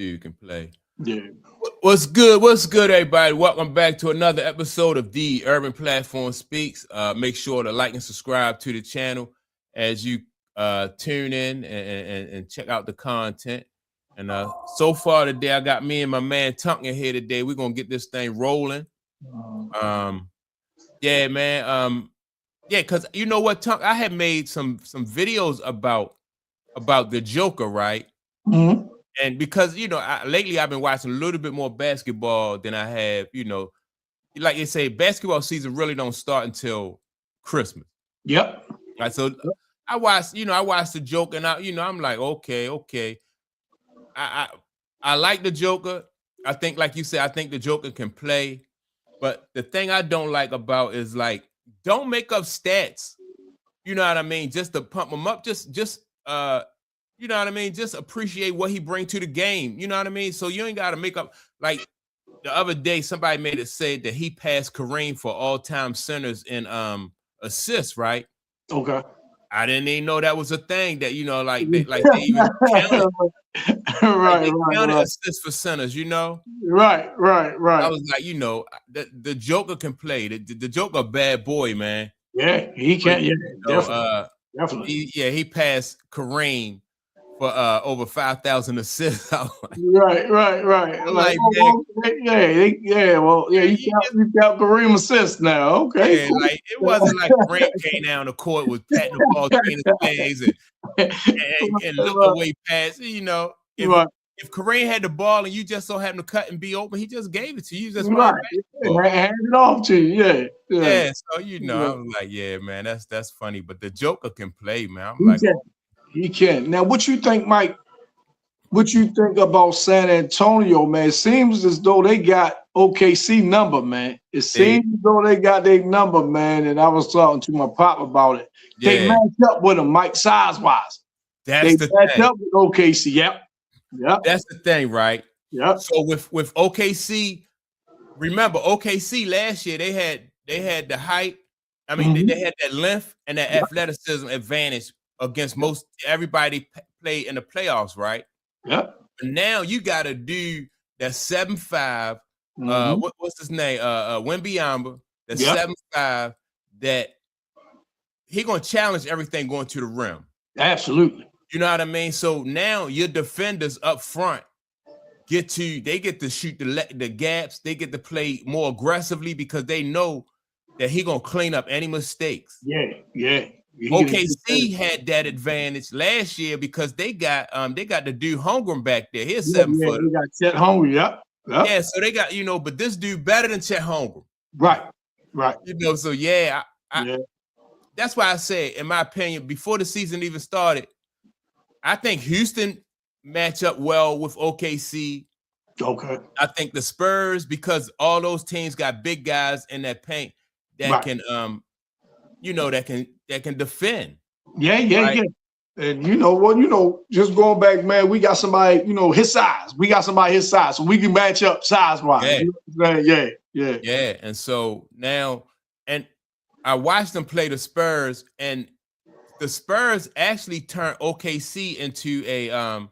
dude can play. Yeah. What's good? What's good, everybody? Welcome back to another episode of The Urban Platform Speaks. Make sure to like and subscribe to the channel as you tune in and check out the content. And so far today, I got me and my man Tunkin here today. We're gonna get this thing rolling. Yeah, man. Yeah, because you know what, Tunk, I had made some videos about the Joker, right? Mm-hmm. And because, lately I've been watching a little bit more basketball than I have, like they say, basketball season really don't start until Christmas. Yep. Right. So I watched the Joker and I'm like, okay. I like the Joker. I think, like you said, I think the Joker can play. But the thing I don't like about is, like, don't make up stats. You know what I mean? Just to pump him up. Just you know what I mean? Just appreciate what he bring to the game. You know what I mean? So you ain't got to make up. Like the other day, somebody made it say that he passed Kareem for all-time centers in assists, right? Okay. I didn't even know that was a thing that, they even counted. Counted assists for centers, Right. I was like, the Joker can play. The Joker a bad boy, man. Yeah, he can. Yeah, definitely. He passed Kareem for over 5,000 assists. Right. Like, you got Kareem assists now. Okay. Yeah, like it wasn't like Kareem came down the court with patting the ball between his legs and looked away past. If Kareem had the ball and you just so happened to cut and be open, he just gave it to you. Just hand it off to you. Yeah. So I was like, yeah, man, that's funny. But the Joker can play, man. I'm he can. Now, what you think, Mike? What you think about San Antonio, man? It seems as though they got OKC number, man. It seems as though they got their number, man. And I was talking to my pop about it. Yeah. They match up with them, Mike, size-wise. They match up with OKC. Yep. That's the thing, right? Yep. So with OKC, remember OKC last year they had the height. I mean, they had that length and that athleticism advantage against everybody play in the playoffs, right? Yep. But now you got to do that 7'5". What's his name? Wembyamba. The 7'5" that he gonna challenge everything going to the rim. Absolutely. You know what I mean? So now your defenders up front get to shoot the gaps. They get to play more aggressively because they know that he gonna clean up any mistakes. Yeah. OKC had that advantage last year because they got the dude Holmgren back there. He's 7 foot. They got Chet Holmgren. Yep. Yeah, so they got but this dude better than Chet Holmgren. Right. So that's why I say, in my opinion, before the season even started, I think Houston match up well with OKC. Okay. I think the Spurs, because all those teams got big guys in that paint that can that can defend. Yeah. And just going back, man, we got somebody, his size. We got somebody his size, so we can match up size-wise. Yeah. And so now, and I watched them play the Spurs, and the Spurs actually turned OKC into a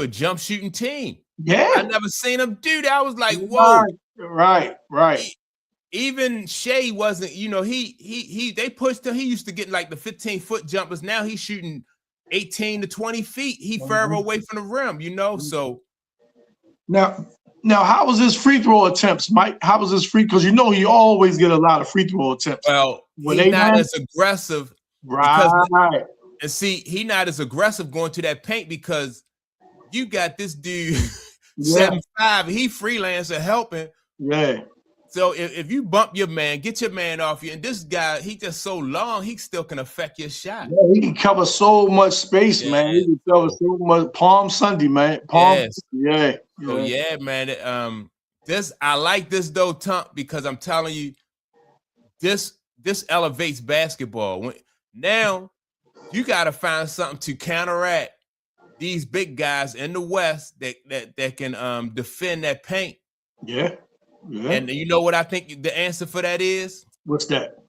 jump shooting team. Yeah. I never seen them do that. I was like, whoa. Right. Even Shea wasn't, they pushed him. He used to get like the 15-foot jumpers. Now he's shooting 18 to 20 feet. He further away from the rim, so. Now, how was his free throw attempts, Mike? How was his because he always get a lot of free throw attempts. Well, he's not as aggressive. Right. And see, he not as aggressive going to that paint because you got this dude 7'5", he freelancer helping. Yeah. So if you bump your man, get your man off you, and this guy, he just so long, he still can affect your shot. Yeah, he can cover so much space, man. He can cover so much. Palm Sunday, man. Yeah. So man. I like this though, Tunk, because I'm telling you, this elevates basketball. Now you got to find something to counteract these big guys in the West that can defend that paint. Yeah. And you know what I think the answer for that is? What's that?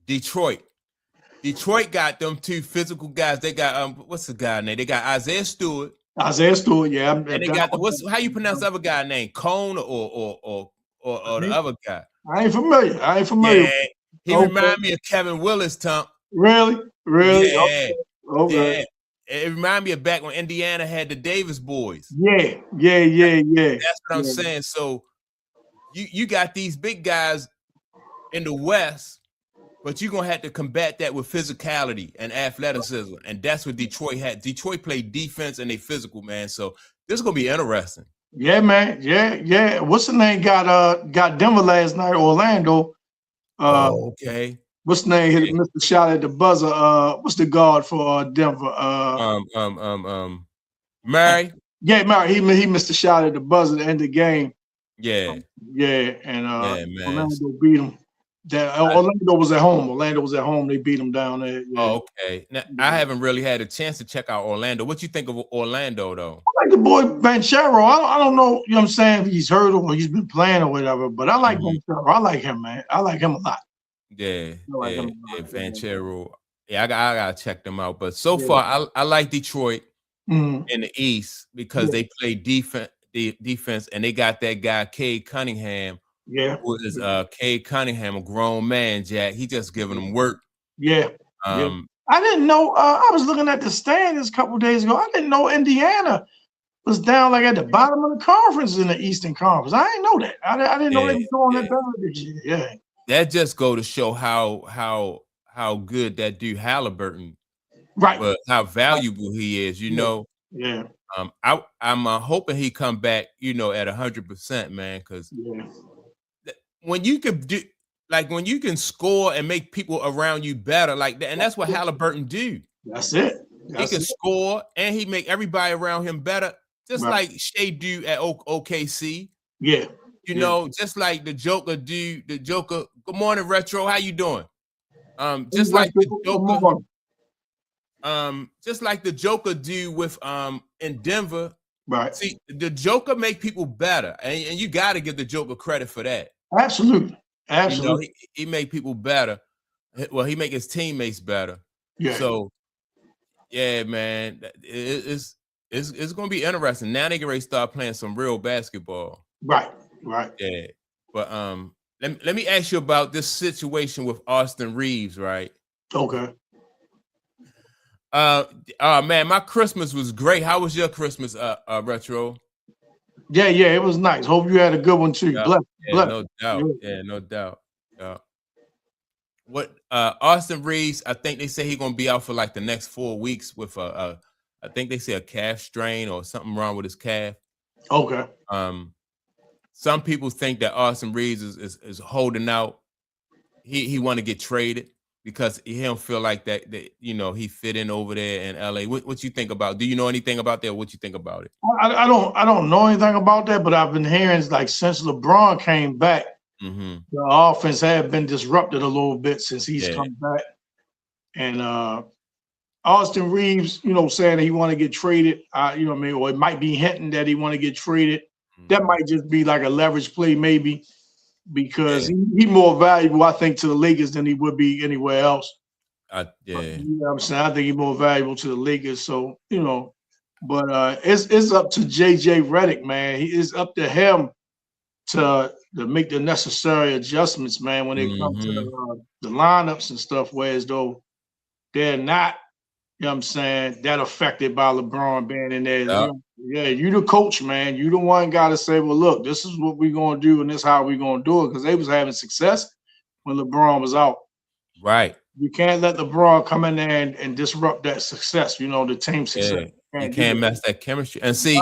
Detroit. Detroit got them two physical guys. They got what's the guy name? They got Isaiah Stewart. Isaiah Stewart, yeah. And they got how you pronounce the other guy name? Cone or the other guy? I ain't familiar. Yeah, he Okay. remind me of Kevin Willis, Tom. Really? Yeah, Okay. yeah. It remind me of back when Indiana had the Davis boys. Yeah. That's what I'm saying. So you got these big guys in the West, but you're gonna have to combat that with physicality and athleticism, and that's what Detroit had. Detroit played defense and they physical, man. So this is gonna be interesting. Yeah, man. Yeah. What's the name? Got Denver last night, Orlando. Okay. What's the name? Hit Mr. Shot at the buzzer. What's the guard for Denver? Murray. Yeah, Murray. He missed the shot at the buzzer to end the game. Yeah. And man. Orlando beat him. Orlando was at home. They beat him down there. Yeah. Oh, okay. Now I haven't really had a chance to check out Orlando. What you think of Orlando, though? I like the boy Banchero. I don't know. You know what I'm saying? If he's hurt or he's been playing or whatever. But I like Banchero. I like him, man. I like him a lot. Yeah. Banchero. Yeah, I gotta check them out. But so far, I like Detroit in the East because they play defense, and they got that guy Cade Cunningham. Yeah. Who is Cade Cunningham, a grown man, Jack. He just giving them work. Yeah. I didn't know. I was looking at the standings a couple days ago. I didn't know Indiana was down like at the bottom of the conference in the Eastern Conference. I didn't know that. I didn't know they were going that bad this year. Yeah. That just go to show how good that dude Halliburton, right? But how valuable he is, you know. Yeah. I'm hoping he come back, you know, at 100%, man, because when you could do, like, when you can score and make people around you better like that, and that's what Halliburton do. That's it. He can score and he make everybody around him better, just like Shea do at OKC. Yeah. You know, just like the Joker do. The Joker. Good morning, Retro. How you doing? Just like the Joker. Just like the Joker do with in Denver. Right. See, the Joker make people better, and you got to give the Joker credit for that. Absolutely. You know, he make people better. Well, he make his teammates better. Yeah. So, yeah, man, it's gonna be interesting. Now they can ready to start playing some real basketball. Right. Yeah. But let me ask you about this situation with Austin Reeves, right? Okay. Man, my Christmas was great. How was your Christmas, Retro? Yeah, it was nice. Hope you had a good one too. Bless. No doubt. Yeah, no doubt. What Austin Reeves, I think they say he's gonna be out for like the next 4 weeks with I think they say a calf strain or something wrong with his calf. Okay. Some people think that Austin Reeves is holding out. He want to get traded because he don't feel like that you know he fit in over there in LA. What you think about? Do you know anything about that? What you think about it? I don't know anything about that, but I've been hearing like since LeBron came back, the offense had been disrupted a little bit since he's come back. And Austin Reeves, you know, saying that he want to get traded, you know what I mean, or it might be hinting that he want to get traded. That might just be like a leverage play, maybe, because he's more valuable, I think, to the Lakers than he would be anywhere else. You know what I'm saying? I think he's more valuable to the Lakers. So, you know, but it's up to JJ Redick, man. It's up to him to make the necessary adjustments, man, when it comes to the lineups and stuff, whereas though they're not, you know what I'm saying, that affected by LeBron being in there. You the coach, man. You the one got to say, well, look, this is what we're going to do and this is how we're going to do it, because they was having success when LeBron was out. Right. You can't let LeBron come in there and disrupt that success, you know, the team success. You can't mess that chemistry. And see,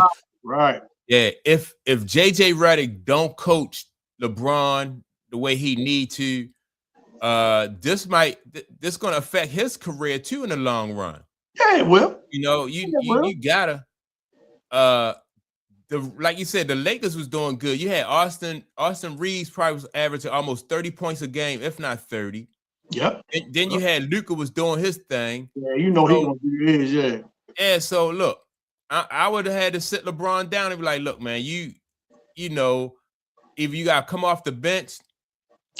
if JJ Redick don't coach LeBron the way he need to, this going to affect his career too in the long run. Yeah, it will. You know, you gotta like you said, the Lakers was doing good. You had Austin Reeves probably was averaging almost 30 points a game, if not 30. Yep. And then you had Luka was doing his thing. Yeah, you know, he gonna do his, Yeah, so look, I would have had to sit LeBron down and be like, look, man, you know, if you gotta come off the bench,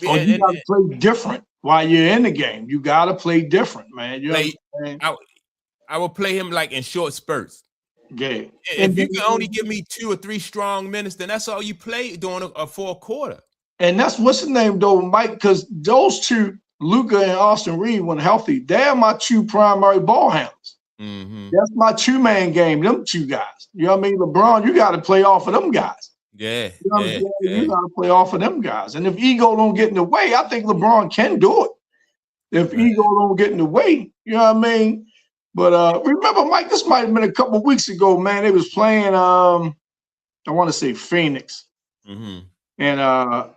or you gotta play different while you're in the game. You gotta play different, man. You know what I'm saying? I would play him like in short spurts. Yeah. If you can only give me 2 or 3 strong minutes, then that's all you play during a full quarter. And that's what's the name though, Mike? Because those two, Luka and Austin Reeves, when healthy, they're my 2 primary ball handlers. Mm-hmm. That's my 2-man game. Them 2 guys. You know what I mean? LeBron, you got to play off of them guys. Yeah, you know You got to play off of them guys. And if ego don't get in the way, I think LeBron can do it. If ego don't get in the way, you know what I mean? But remember, Mike, this might have been a couple of weeks ago, man. They was playing, I want to say Phoenix. Mm-hmm. And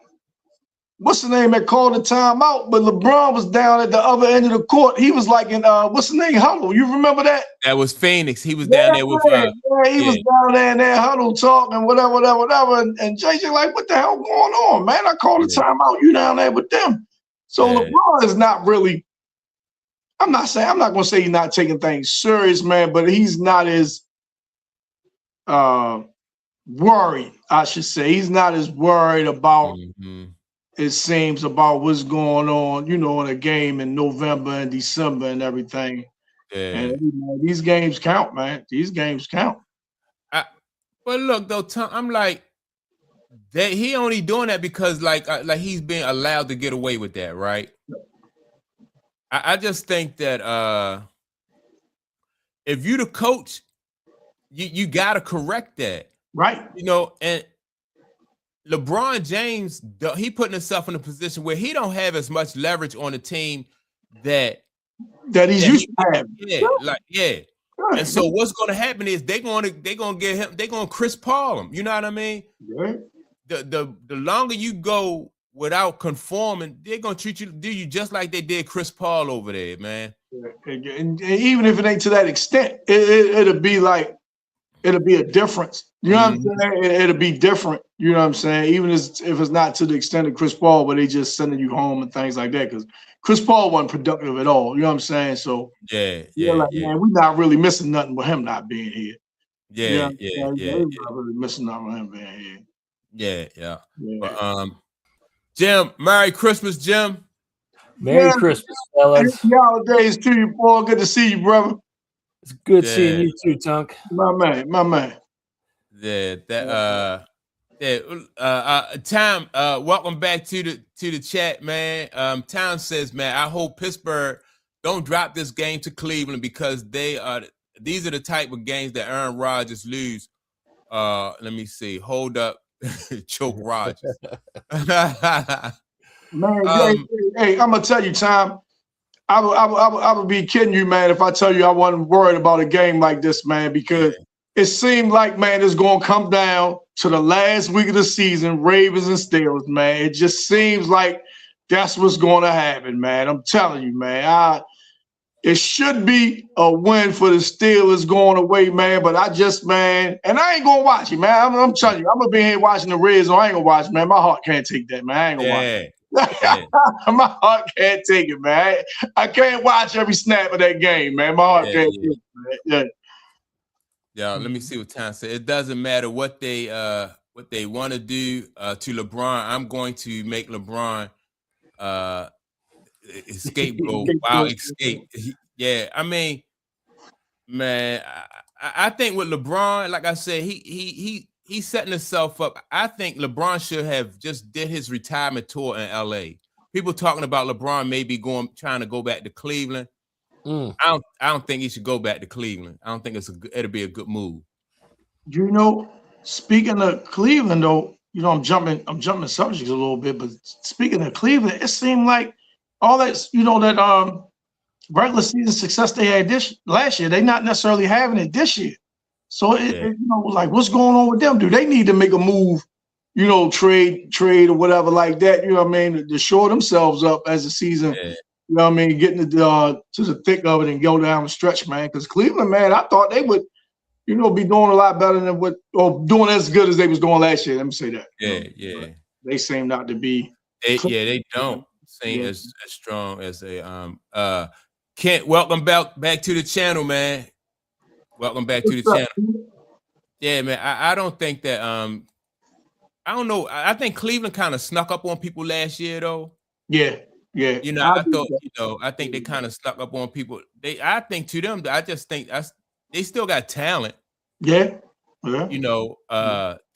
what's the name that called the timeout? But LeBron was down at the other end of the court. He was like in what's the name? Huddle. You remember that? That was Phoenix. He was down there with he was down there in that huddle talking, whatever. And JJ like, what the hell going on, man? I called the timeout. You down there with them. So LeBron is not really, I'm not gonna say he's not taking things serious, man, but he's not as worried, I should say. He's not as worried about it seems about what's going on, you know, in a game in November and December and everything. Yeah. And you know, these games count, man. These games count. But look, though, Tom, I'm like, that he only doing that because like he's being allowed to get away with that, right? I just think that if you the coach, you gotta correct that, right? You know, and LeBron James, he putting himself in a position where he don't have as much leverage on the team that he's used to have. Yeah. And so what's going to happen is they're going to get him. They're going to Chris Paul him. You know what I mean? Right. The longer you go without conforming, they're going to do you just like they did Chris Paul over there, man. And even if it ain't to that extent, it'll be a difference. You know what I'm saying? It'll be different. You know what I'm saying? Even if it's not to the extent of Chris Paul, but they just sending you home and things like that. Because Chris Paul wasn't productive at all. You know what I'm saying? So yeah. Man, we're not really missing nothing with him not being here. Yeah. We're not really missing nothing with him being here. Yeah. But Jim, Merry Christmas, Jim. Merry Christmas, fellas. Happy holidays to you, Paul. Good to see you, brother. It's good seeing you too, Tunk. My man. Tom, welcome back to the chat, man. Tom says, man, I hope Pittsburgh don't drop this game to Cleveland because these are the type of games that Aaron Rodgers lose. Let me see. Hold up. Choke Rodgers. Man, hey, I'm gonna tell you, Tom. I would be kidding you, man, if I tell you I wasn't worried about a game like this, man, because it seemed like, man, it's going to come down to the last week of the season, Ravens and Steelers, man. It just seems like that's what's going to happen, man. I'm telling you, man. It should be a win for the Steelers going away, man, but man, and I ain't going to watch it, man. I'm telling you, I'm going to be here watching the Reds, or I ain't going to watch it, man. My heart can't take that, man. I ain't going to watch it. My heart can't take it, man. I can't watch every snap of that game, man. My heart can't take it, man. Yeah, let me see what Tom said. It doesn't matter what they want to do to LeBron. I'm going to make LeBron scapegoat. Wow, escape. Yeah, I mean, man, I think with LeBron, like I said, he's setting himself up. I think LeBron should have just did his retirement tour in LA. People talking about LeBron maybe trying to go back to Cleveland. I don't think he should go back to Cleveland. I don't think it'll be a good move. You know, speaking of Cleveland, though, you know, I'm jumping subjects a little bit, but speaking of Cleveland, it seemed like all that, you know, that regular season success they had last year, they're not necessarily having it this year. So you know, like, what's going on with them? Do they need to make a move, you know, trade or whatever like that? You know what I mean? To shore themselves up as the season. You know what I mean? Getting to the thick of it and go down the stretch, man. Because Cleveland, man, I thought they would, you know, be doing a lot better than doing as good as they was doing last year. Let me say that. Yeah. They seem not to be. They don't seem as strong as they. Kent, welcome back to the channel, man. Welcome back to the channel. Yeah, man. I don't think that. I don't know. I think Cleveland kind of snuck up on people last year, though. Yeah. You know, I thought, you know, I think they kind of stuck up on people. I think to them, I just think they still got talent. Yeah. Yeah. You know,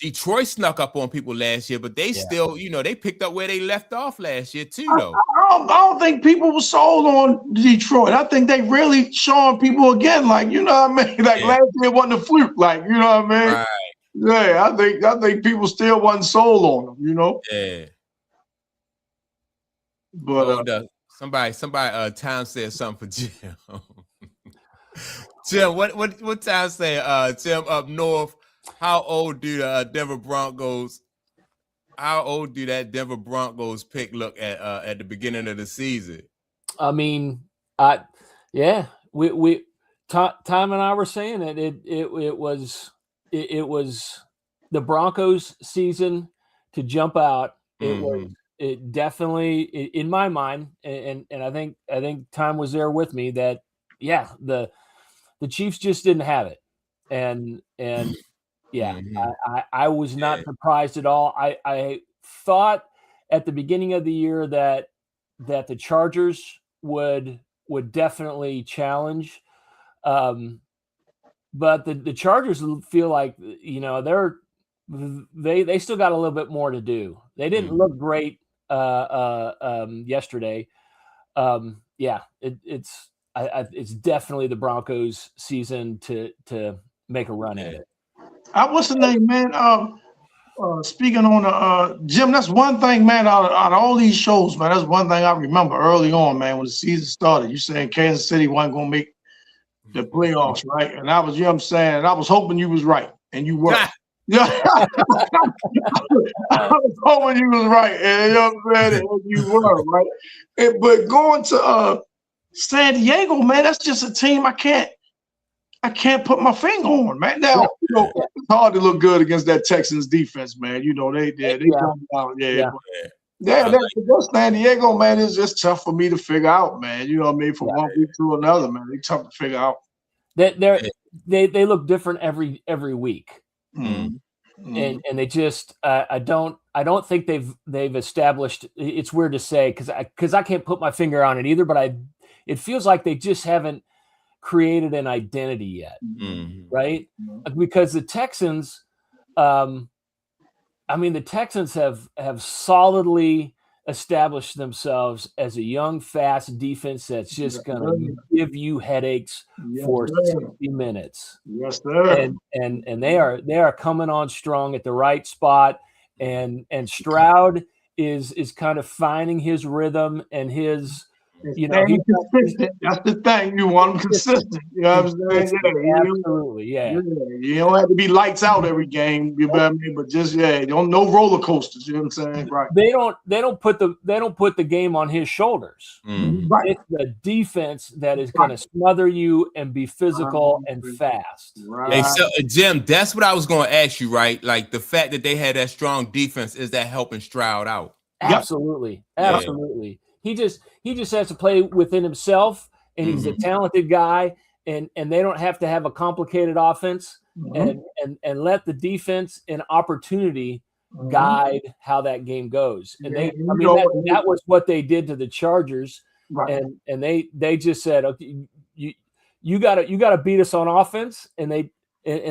Detroit snuck up on people last year, but they still, you know, they picked up where they left off last year too, though. I don't think people were sold on Detroit. I think they really showing people again, like, you know what I mean? Like last year wasn't a fluke, like, you know what I mean? Right. Yeah, I think people still wasn't sold on them, you know? Yeah. But somebody Tom said something for Jim. Jim, what Tom say? Jim up north, how old do Denver Broncos? How old do that Denver Broncos pick look at the beginning of the season? I mean, we Tom and I were saying that it was the Broncos season to jump out. It definitely, in my mind, and I think Tom was there with me, that the Chiefs just didn't have it, and I was not surprised at all. I thought at the beginning of the year that the Chargers would definitely challenge, but the Chargers feel like, you know, they still got a little bit more to do. They didn't look great yesterday. It's definitely the Broncos' season to make a run at it. What's the name, man? Speaking on Jim, that's one thing, man, out of all these shows, man, that's one thing I remember early on, man, when the season started. You saying Kansas City wasn't gonna make the playoffs, right? And I was, you know what I'm saying, and I was hoping you was right, and you were. Yeah. I was hoping you was right, and you know what I'm saying, and you were, right? But going to San Diego, man, that's just a team I can't put my finger on, man. Now, you know, it's hard to look good against that Texans defense, man. You know, they come out, that's San Diego, man. It's just tough for me to figure out, man. You know what I mean? From one week to another, man, it's tough to figure out. They look different every week, and they just I don't think they've established. It's weird to say because I can't put my finger on it either, but it feels like they just haven't created an identity yet, right? Because the Texans, the Texans have solidly established themselves as a young, fast defense that's just going to give you headaches for 60 minutes. Yes, sir. And they are coming on strong at the right spot, and Stroud is kind of finding his rhythm and his. You know, he's consistent. That's the thing. You want him consistent. You know what I'm saying? Absolutely, yeah. You don't have to be lights out every game. You know what I mean? But just no roller coasters. You know what I'm saying? Right. They don't put the game on his shoulders. Right. It's the defense that is going to smother you and be physical and fast. Right. Hey, so Jim, that's what I was going to ask you, right? Like the fact that they had that strong defense, is that helping Stroud out? Absolutely, absolutely. He just has to play within himself, and he's a talented guy, and they don't have to have a complicated offense, and let the defense an opportunity guide how that game goes. And that was what they did to the Chargers, and they just said, okay, you got to beat us on offense, and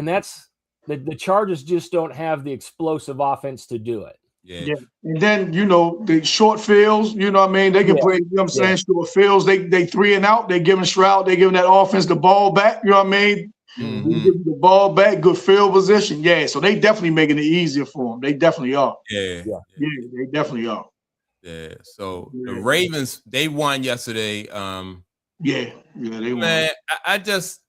that's the Chargers just don't have the explosive offense to do it. Yeah. And then, you know, the short fields, you know what I mean? They can play, you know what I'm saying, short fields. They 3 and out. They giving Stroud, they giving that offense the ball back, you know what I mean? Giving the ball back, good field position. Yeah, so they definitely making it easier for them. They definitely are. Yeah, they definitely are. Yeah, so the Ravens, they won yesterday. They won. Man, I just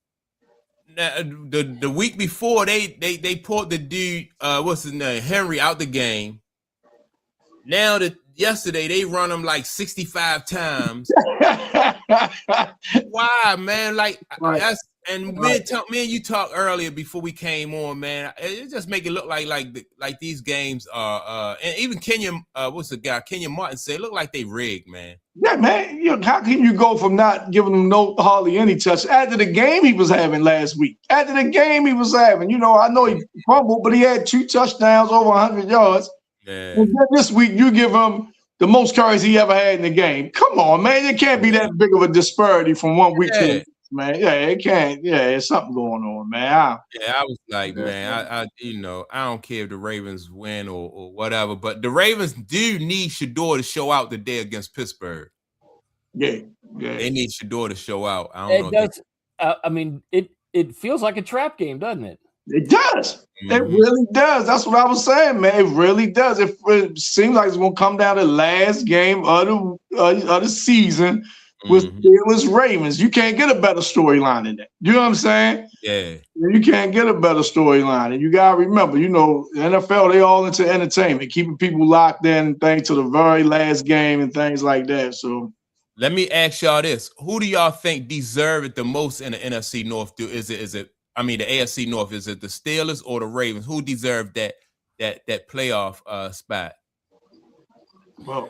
the week before they pulled the dude, what's his name, Henry, out the game. Now yesterday they run him like 65 times. Why, man? Like that's and me and you talked earlier before we came on, man. It just make it look like these games are and even Kenyon, what's the guy? Kenyon Martin said look like they rigged, man. Yeah, man. You know, how can you go from not giving him hardly any touch after the game he was having last week? After the game he was having, you know, I know he fumbled, but he had 2 touchdowns over 100 yards. Yeah. And then this week you give him the most carries he ever had in the game. Come on, man. It can't be that big of a disparity from one week to the next. man. Yeah, it can't. Yeah, there's something going on, man. I was like, man, I I don't care if the Ravens win or whatever, but the Ravens do need Shador to show out today against Pittsburgh. Yeah. They need Shador to show out. I It don't know. does. I mean, it feels like a trap game, doesn't it? It does. It really does. That's what I was saying, man. It really does. It seems like it's gonna come down to the last game of the season with Steelers Ravens. You can't get a better storyline than that. You know what I'm saying? Yeah. You can't get a better storyline. And you gotta remember, the NFL, they all into entertainment, keeping people locked in things to the very last game and things like that. So let me ask y'all this: who do y'all think deserve it the most in the NFC North? Is it? I mean, the AFC North, is it the Steelers or the Ravens? Who deserved that playoff spot? Well,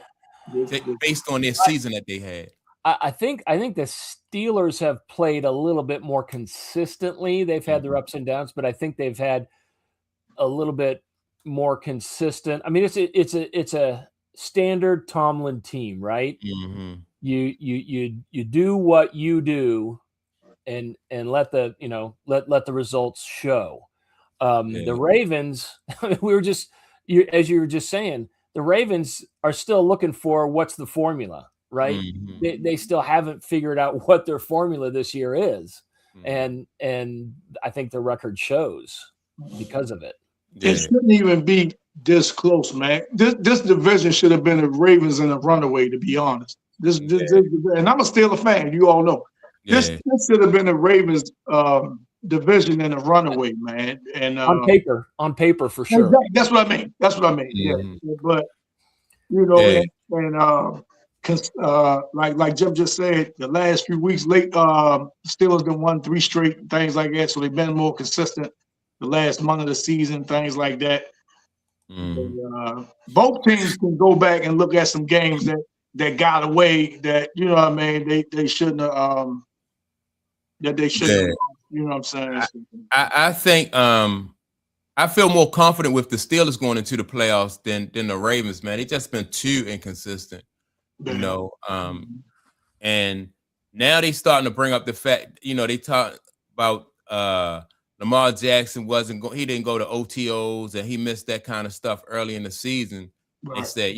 based on their season that they had. I think the Steelers have played a little bit more consistently. They've had their ups and downs, but I think they've had a little bit more consistent. I mean, it's a standard Tomlin team, right? You do what you do, and let the let the results show. The Ravens, as you were just saying, the Ravens are still looking for what's the formula, right? They still haven't figured out what their formula this year is, and I think the record shows because of it. It shouldn't even be this close, man. This division should have been the Ravens and the runaway, to be honest. And I'm a Steelers fan, you all know. This should have been the Ravens division and a runaway, man. And on paper for sure. Exactly. That's what I mean. Yeah. But like Jim just said, the last few weeks late, Steelers have won 3 straight, things like that. So they've been more consistent the last month of the season, things like that. Both teams can go back and look at some games that got away that, you know what I mean, they shouldn't have you know what I'm saying? I think I feel more confident with the Steelers going into the playoffs than the Ravens, man. They've just been too inconsistent, and now they starting to bring up the fact, they talk about Lamar Jackson he didn't go to OTOs and he missed that kind of stuff early in the season. They said,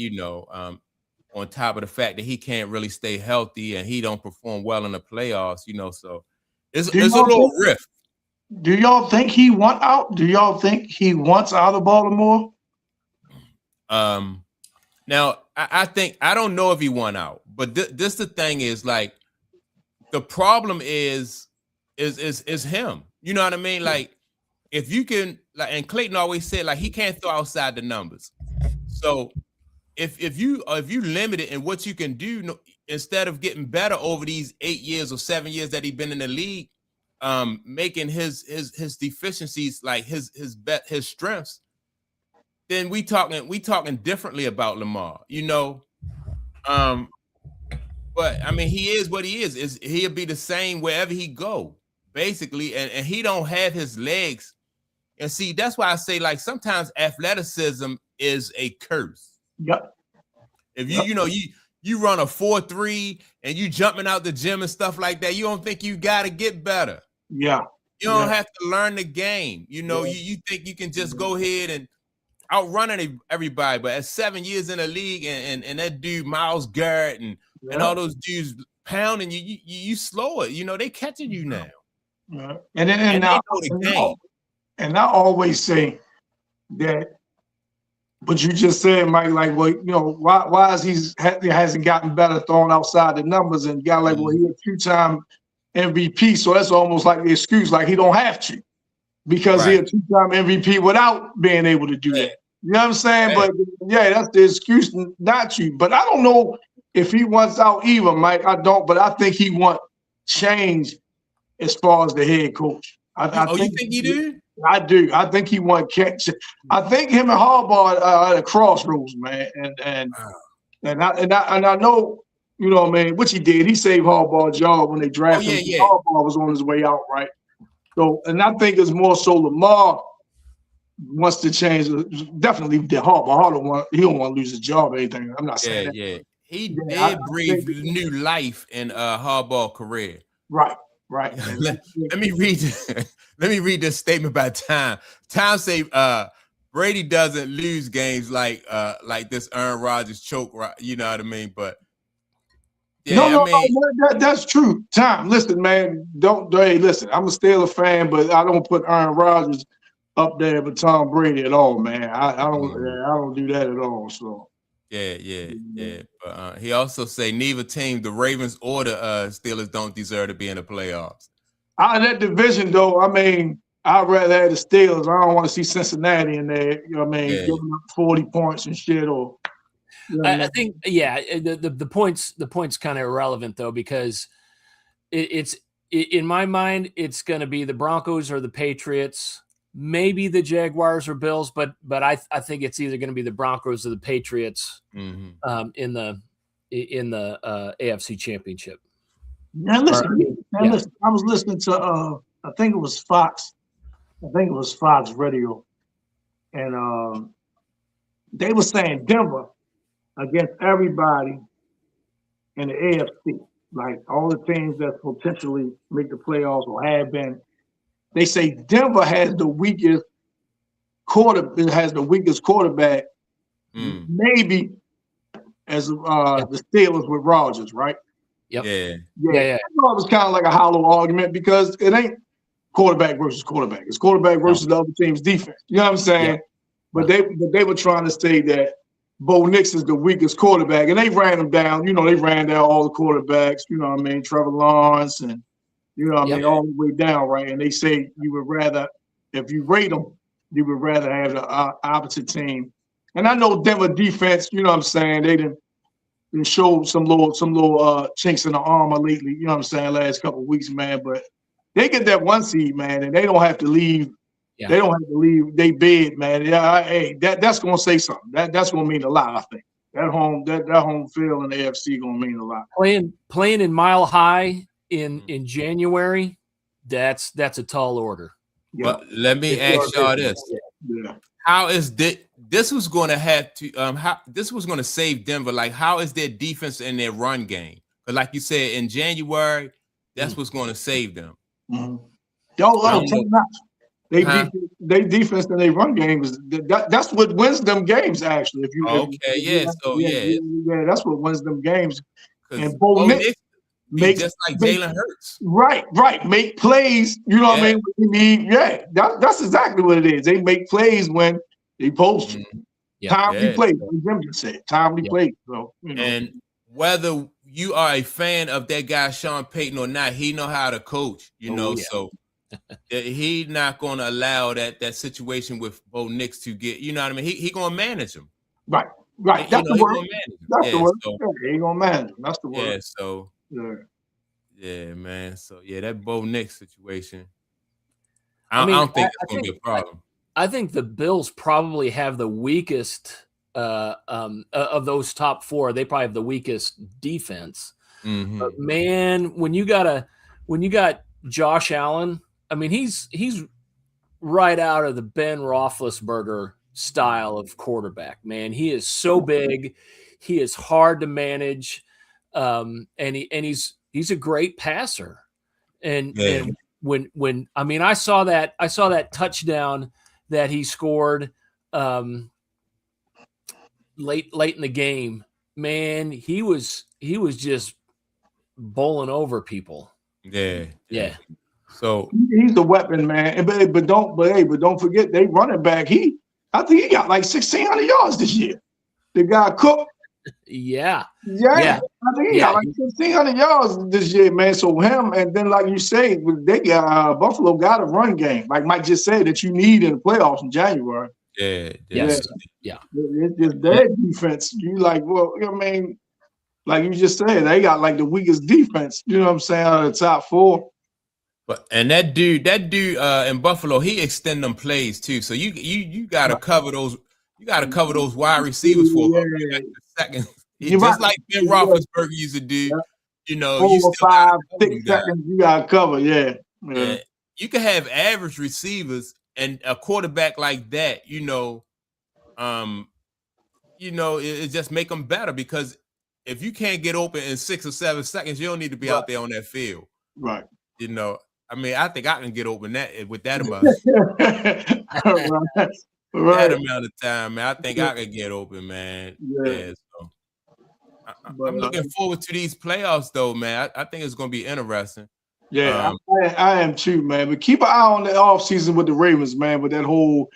on top of the fact that he can't really stay healthy and he don't perform well in the playoffs, so it's a little rift. Do y'all think he want out? Do y'all think he wants out of Baltimore? Now I don't know if he won out, but this the thing is, like, the problem is him. You know what I mean? Like, if you can, like, and Clayton always said, like, he can't throw outside the numbers. So if you limit it in what you can do, instead of getting better over these 8 years or 7 years that he's been in the league, making his deficiencies like his strengths, then we talking differently about Lamar, but I mean, he is what he is he'll be the same wherever he go, basically, and he don't have his legs. And see, that's why I say, like, sometimes athleticism is a curse. Yep. If you run a 4.3 and you jumping out the gym and stuff like that, you don't think you got to get better. Yeah. You don't have to learn the game. You think you can just go ahead and outrun everybody. But at 7 years in the league and that dude Myles Garrett and all those dudes pounding you slow it. They catching you now. Yeah. And they know the game. And I always say that, but you just said, Mike, like, well, why is he hasn't gotten better throwing outside the numbers, and got like, well, he a 2-time MVP, so that's almost like the excuse, like he don't have to, because he a 2-time MVP without being able to do that. You know what I'm saying? But that's the excuse not to. But I don't know if he wants out either, Mike. I don't, but I think he wants change as far as the head coach. You think he do? I do. I think he wants catch. I think him and Harbaugh are at a crossroads, man. And I know, what I mean, which he did. He saved Harbaugh's job when they drafted him. Yeah. Harbaugh was on his way out, right? So, and I think it's more so Lamar wants to change. Definitely did Harbaugh. He don't want to lose his job or anything. I'm not saying that. Yeah. He did breathe new life in Harbaugh's career. Right. right? let me read. Let me read this statement by Time. Time say Brady doesn't lose games like this Aaron Rodgers choke. You know what I mean? But yeah, No, that's true. Tom, listen, man. Hey, listen. I'm a Steelers fan, but I don't put Aaron Rodgers up there with Tom Brady at all, man. I don't do that at all. So yeah. But he also say neither team, the Ravens or the Steelers, don't deserve to be in the playoffs. Out of that division, though, I mean, I'd rather have the Steelers. I don't want to see Cincinnati in there. You know what I mean? Giving up 40 points and shit, or. I think, the points kind of irrelevant though, because it's in my mind, it's going to be the Broncos or the Patriots, maybe the Jaguars or Bills, but I think it's either going to be the Broncos or the Patriots in the AFC Championship. Now listen, I was listening to I think it was Fox Radio, and they were saying Denver against everybody in the AFC, like all the teams that potentially make the playoffs or have been. They say Denver has the weakest quarterback, maybe as the Steelers with Rodgers, right? Yep. Yeah. It was kind of like a hollow argument because it ain't quarterback versus quarterback. It's quarterback versus the other team's defense. You know what I'm saying? Yeah. But they were trying to say that Bo Nix is the weakest quarterback, and they ran him down. You know, they ran down all the quarterbacks. You know what I mean? Trevor Lawrence and I mean, all the way down, right? And they say you would rather, if you rate them, you would rather have the opposite team. And I know Denver defense. You know what I'm saying? They didn't show some little chinks in the armor lately. You know what I'm saying? Last couple of weeks, man. But they get that 1 seed, man, and they don't have to leave. Yeah. They don't have to leave they bed, man. Yeah, hey, that's gonna say something. That's gonna mean a lot. I think that home field in the AFC gonna mean a lot. Playing in Mile High in January, that's a tall order. Yeah. Well, let me ask y'all this: how is this was going to have to how this was going to save Denver? Like, how is their defense and their run game? But like you said, in January, that's what's going to save them. They defense and they run game is that's what wins them games. Actually, that's what wins them games. And Bo Nix makes just like Jalen Hurts, right. Make plays. You know what I mean? When you need, that's exactly what it is. They make plays when they post you. Timely plays. Jim just said timely plays. So and whether you are a fan of that guy Sean Payton or not, he know how to coach. So. He's not going to allow that situation with Bo Nix to get, you know what I mean? He going to manage him. Right. That's the word. That's the word. He going to manage him. That's the word. Yeah, man. So, that Bo Nix situation, I don't think it's going to be a problem. I think the Bills probably have the weakest of those top four. They probably have the weakest defense. Mm-hmm. But, man, when you got Josh Allen, I mean, he's right out of the Ben Roethlisberger style of quarterback, man. He is so big. He is hard to manage. And he's a great passer. And when I mean, I saw that touchdown that he scored late in the game, man, he was just bowling over people. Yeah. So he's the weapon, man. But don't forget they running back. I think he got like 1,600 yards this year. The guy Cook. Yeah. I think he got like 1,600 yards this year, man. So him, and then like you say, they got Buffalo got a run game, like Mike just said, that you need in the playoffs in January. Yeah. It's just their defense. You like, well, I mean, like you just said, they got like the weakest defense. You know what I'm saying? Out of the top four. But and that dude in Buffalo, he extend them plays too. So you gotta cover those. You gotta cover those wide receivers for a second. Just like Ben Roethlisberger used to do. You know, 4 or 5, 6 seconds you gotta cover. Yeah. You can have average receivers and a quarterback like that. It just make them better, because if you can't get open in 6 or 7 seconds, you don't need to be out there on that field. Right. You know, I mean, I think I can get open that with that amount. Right. That amount of time, man. I think I could get open, man. Yeah. So I'm looking forward to these playoffs, though, man. I think it's going to be interesting. Yeah, I am too, man. But keep an eye on the offseason with the Ravens, man. With that whole,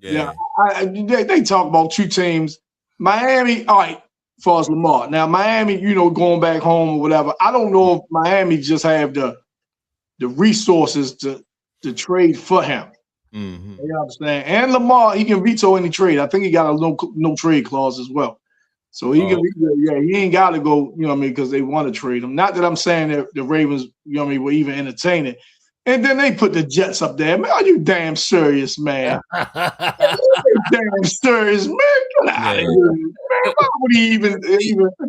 they talk about two teams. Miami, all right, as far as Lamar. Now, Miami, going back home or whatever. I don't know if Miami just have the resources to trade for him. Mm-hmm. You understand? And Lamar, he can veto any trade. I think he got a no trade clause as well. So he he ain't got to go, because they want to trade him. Not that I'm saying that the Ravens, were even entertaining. And then they put the Jets up there. Man, are you damn serious, man? Damn serious, man. Get out of here, man. Why would he even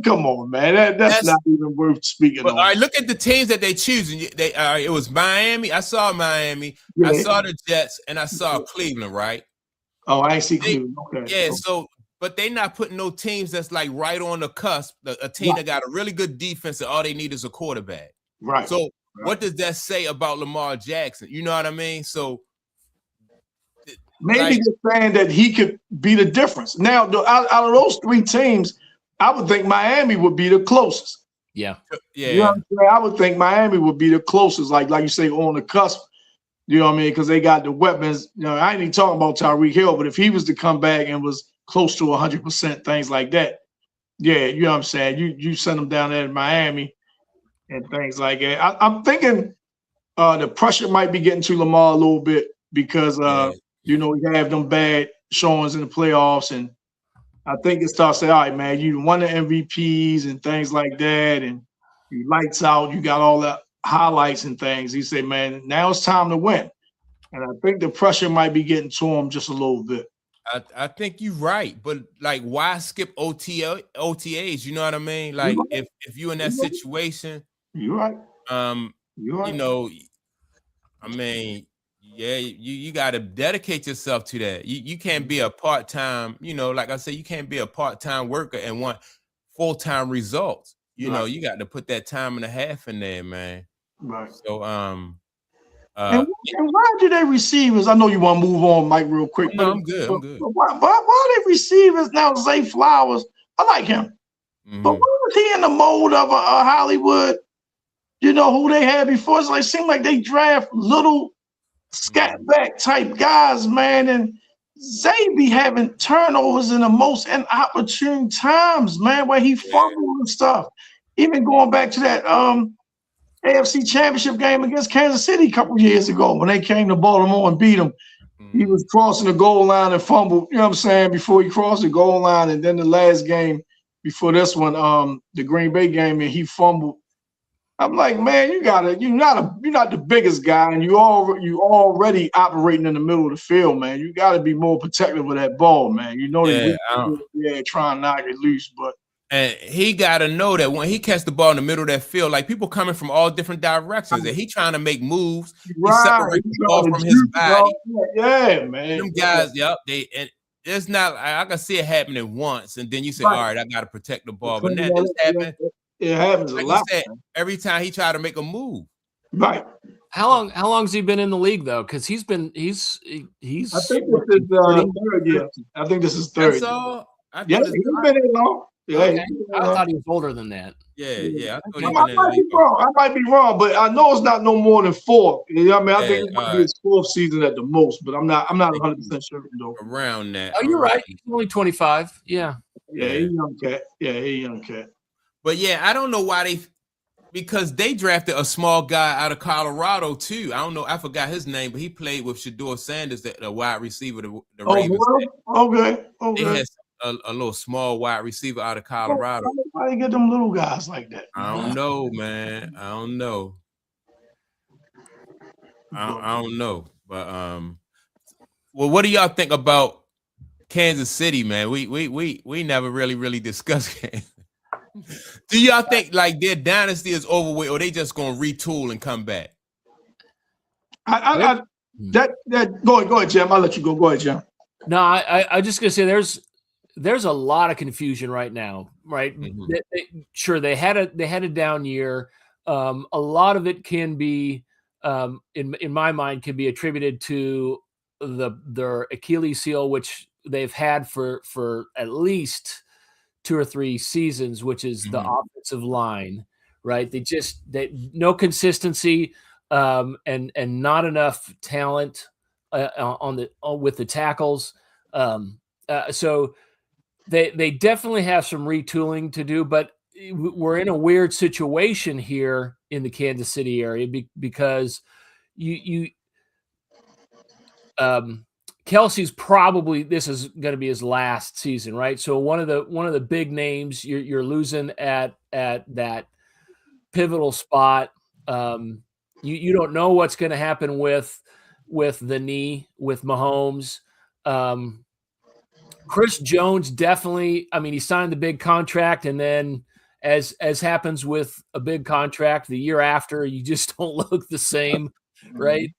come on, man? That's not even worth speaking on. All right, look at the teams that they choosing. It was Miami. I saw Miami. Yeah. I saw the Jets, and I saw Cleveland, right? Oh, I ain't see Cleveland. Okay. Yeah, so but they not putting no teams that's like right on the cusp. A team that got a really good defense and all they need is a quarterback. Right. So what does that say about Lamar Jackson? You know what I mean? So maybe they're saying that he could be the difference. Now, out of those three teams, I would think Miami would be the closest. Yeah. Yeah. You know what I'm saying? I would think Miami would be the closest, like you say, on the cusp. You know what I mean? Because they got the weapons. I ain't even talking about Tyreek Hill, but if he was to come back and was close to 100%, things like that, you know what I'm saying? You send them down there in Miami and things like that. I'm thinking the pressure might be getting to Lamar a little bit because we have them bad showings in the playoffs, and I think it starts saying, all right, man, you won the MVPs and things like that, and you lights out, you got all the highlights and things. He said, man, now it's time to win. And I think the pressure might be getting to him just a little bit. I think you're right, but why skip OTAs? You know what I mean? Like if you're in that situation, you're right. You're right. I mean, you got to dedicate yourself to that. You can't be a part-time, like I said, you can't be a part-time worker and want full-time results. You know, you got to put that time and a half in there, man. Right. So, and why do they receivers? I know you want to move on, Mike, real quick. No, I'm good. Why are they receivers now? Zay Flowers, I like him, but why was he in the mode of a Hollywood? Who they had before? It's like seemed like they draft little scat back type guys, man, and Zay be having turnovers in the most inopportune times, man, where he fumbled and stuff. Even going back to that AFC Championship game against Kansas City a couple years ago when they came to Baltimore and beat him. He was crossing the goal line and fumbled, you know what I'm saying, before he crossed the goal line. And then the last game before this one, the Green Bay game, and he fumbled. I'm like, man, you're not the biggest guy, and you already operating in the middle of the field, man. You got to be more protective of that ball, man. Trying to knock it loose, but. And he got to know that when he catch the ball in the middle of that field, like people coming from all different directions, and he trying to make moves. He separates the ball from his body. Yeah, man. Them guys, it's not. I can see it happening once, and then you say, all right, I got to protect the ball. But that just happened. It happens a lot. Said, every time he tried to make a move. Right. How long has he been in the league though? Because he's. I think this is third year. I think this is third. That's all. Yes, he's been in long. Yeah, okay. I thought he was older than that. Yeah. I might be wrong, but I know it's not no more than 4. You know what I mean? I think it might be his 4th season at the most, but I'm not 100% sure though. Around that. Oh, you're right. He's only 25. Yeah. Yeah, he's a young cat. He's a young cat. But I don't know why because they drafted a small guy out of Colorado too. I don't know. I forgot his name, but he played with Shedeur Sanders, the wide receiver, the Ravens. Okay. He has a little small wide receiver out of Colorado. Why they get them little guys like that? I don't know, man. I don't know. I don't know. But well, what do y'all think about Kansas City, man? We never really discussed Kansas. Do y'all think like their dynasty is over with, or they just gonna retool and come back? Go ahead, Jim. I'll let you go. Go ahead, Jim. No, I just gonna say there's a lot of confusion right now, right? Sure, they had a down year. A lot of it can be in my mind, can be attributed to their Achilles heel, which they've had for at least 2 or 3 seasons, which is the offensive line, right? They no consistency, and not enough talent with the tackles. So they definitely have some retooling to do, but we're in a weird situation here in the Kansas City area because Kelsey's probably, this is going to be his last season, right? So one of the big names you're losing at that pivotal spot. You don't know what's going to happen with the knee with Mahomes. Chris Jones definitely. I mean, he signed the big contract, and then as happens with a big contract, the year after you just don't look the same, right?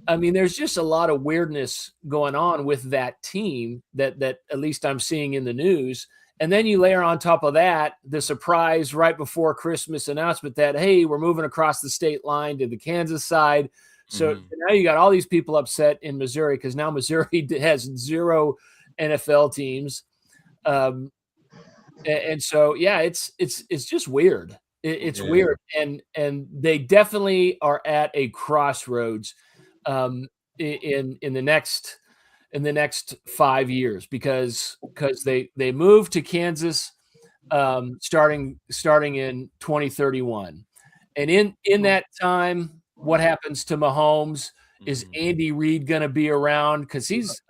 I mean, there's just a lot of weirdness going on with that team that at least I'm seeing in the news. And then you layer on top of that the surprise right before Christmas announcement that, hey, we're moving across the state line to the Kansas side. So now you got all these people upset in Missouri because now Missouri has 0 NFL teams. And so, yeah, it's just weird. It's weird. And they definitely are at a crossroads in the next 5 years because they moved to Kansas starting in 2031. And in that time, what happens to Mahomes? Is Andy Reid going to be around? Because he's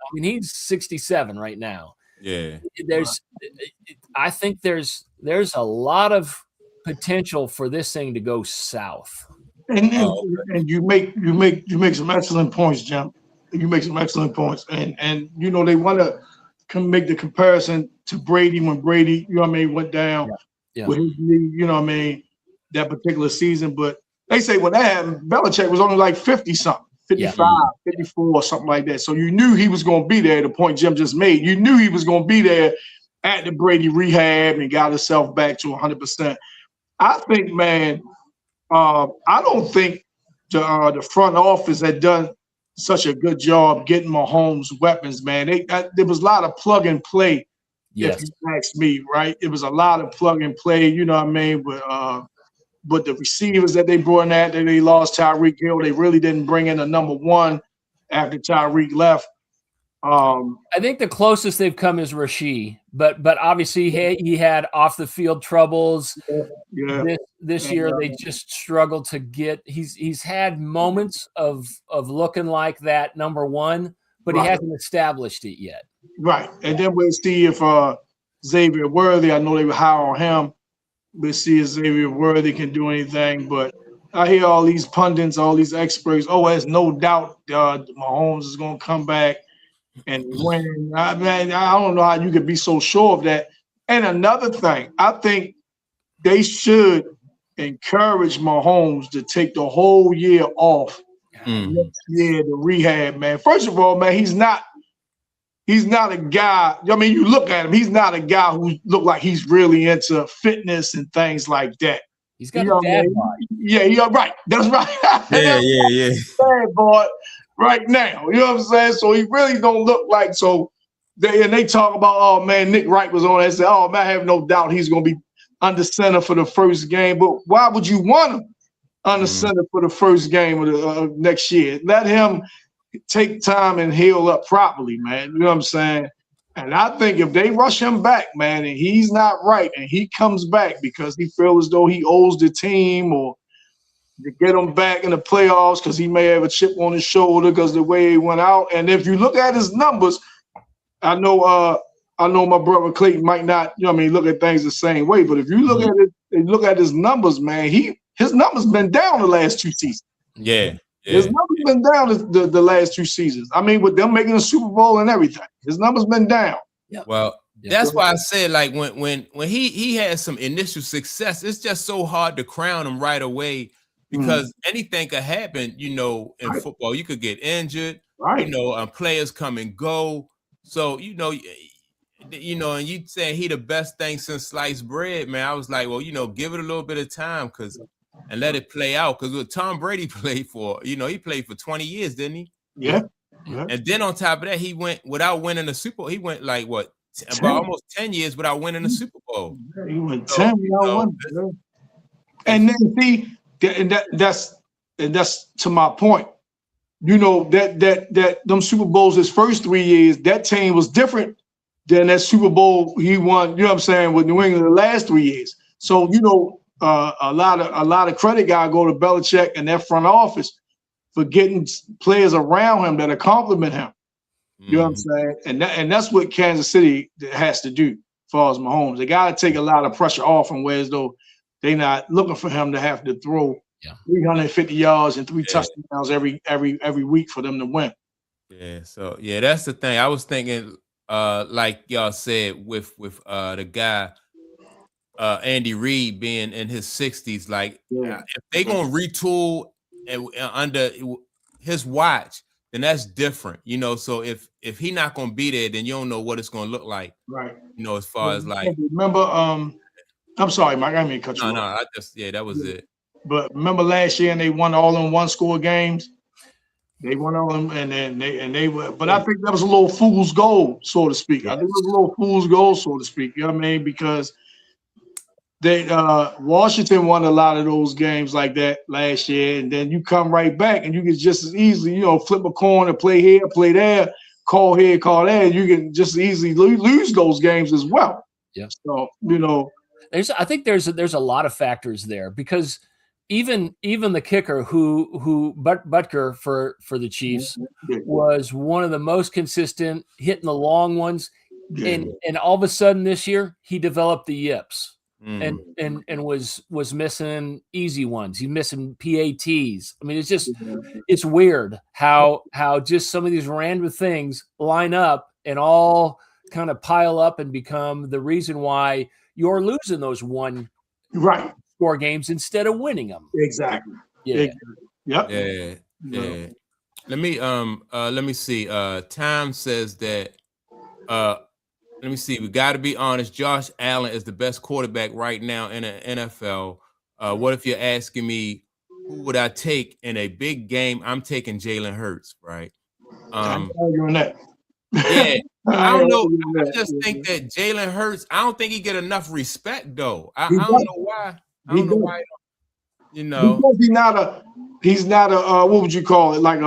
67 right now. Yeah. I think there's a lot of potential for this thing to go south. And you make some excellent points, Jim. You make some excellent points, and they want to make the comparison to Brady when Brady, went down with his knee, that particular season. But they say when that happened, Belichick was only like 50 something, 55, 54, or something like that. So you knew he was going to be there. The point Jim just made, you knew he was going to be there at the Brady rehab and got himself back to 100%. I think, man. I don't think the front office had done such a good job getting Mahomes weapons, man. There was a lot of plug and play, if you ask me, right? It was a lot of plug and play, but the receivers that they brought in that they lost Tyreek Hill. They really didn't bring in a number one after Tyreek left. I think the closest they've come is Rashee, but obviously he had off the field troubles. This year they just struggled to get. He's had moments of looking like that number one, but he hasn't established it yet. Right, and then we'll see if Xavier Worthy. I know they were high on him. We'll see if Xavier Worthy can do anything, but I hear all these pundits, all these experts. Oh, there's no doubt Mahomes is going to come back and win. I don't know how you could be so sure of that. And another thing, I think they should encourage Mahomes to take the whole year off next year to rehab, man. First of all, man, he's not a guy. I mean, you look at him, he's not a guy who look like he's really into fitness and things like that. He's got a dad bod. Yeah, you're right. That's right. Yeah. Dad bod right now. You know what I'm saying? So he really don't look like so. They talk about, oh man, Nick Wright was on there and said, oh man, I have no doubt he's gonna be under center for the first game. But why would you want him under center for the first game of the next year? Let him take time and heal up properly, man. You know what I'm saying? And I think if they rush him back, man, and he's not right, and he comes back because he feels as though he owes the team or to get him back in the playoffs because he may have a chip on his shoulder because the way he went out. And if you look at his numbers, I know my brother Clayton might not, look at things the same way. But if you look at it, look at his numbers, man, his numbers been down the last 2 seasons. Yeah. His numbers been down the last 2 seasons. I mean, with them making a Super Bowl and everything, his numbers been down. Yeah. Well, that's why I said, like, when he had some initial success, it's just so hard to crown him right away because anything could happen. In football, you could get injured. Right. Players come and go. So and you saying he the best thing since sliced bread, man. I was like, well, give it a little bit of time because and let it play out. Because what Tom Brady played for, he played for 20 years, didn't he? Yeah. And then on top of that, he went without winning the Super Bowl. He went like what, about almost 10 years without winning the Super Bowl. He went 10 without winning. And then see, that's to my point. That them Super Bowls his first 3 years, that team was different than that Super Bowl he won, you know what I'm saying, with New England the last 3 years. So, a lot of credit gotta go to Belichick and that front office for getting players around him that compliment him. You know what I'm saying? And that's what Kansas City has to do as far as Mahomes. They gotta take a lot of pressure off him, whereas though they're not looking for him to have to throw 350 yards and 3 touchdowns every week for them to win. Yeah, so that's the thing. I was thinking, like y'all said, with the guy Andy Reid being in his 60s, like if they gonna retool under his watch, then that's different, So if he not gonna be there, then you don't know what it's gonna look like, right? As far as like, remember, I'm sorry, Mike, I didn't cut you off. No, I just that was it. But remember last year, and they won all in one score games. They won all them, and they were. But I think that was a little fool's gold, so to speak. Yes. I think it was a little fool's gold, so to speak. You know what I mean? Because they Washington won a lot of those games like that last year, and then you come right back, and you can just as easily, flip a coin and play here, play there, call here, call there. You can just easily lose those games as well. Yeah. So I think there's a lot of factors there because. Even the kicker who Butker for the Chiefs was one of the most consistent, hitting the long ones, and all of a sudden this year he developed the yips and was missing easy ones. He's missing PATs. I mean, it's just it's weird how just some of these random things line up and all kind of pile up and become the reason why you're losing those one score games instead of winning them. Exactly. Yeah. Yep. Yeah. Let me see. Tom says that let me see. We got to be honest. Josh Allen is the best quarterback right now in the NFL. What if you're asking me who would I take in a big game? I'm taking Jalen Hurts, right? I'm arguing that. Yeah. I don't know. I just think that Jalen Hurts, I don't think he get enough respect though. I don't know why. I don't know why. Because he's not a what would you call it? Like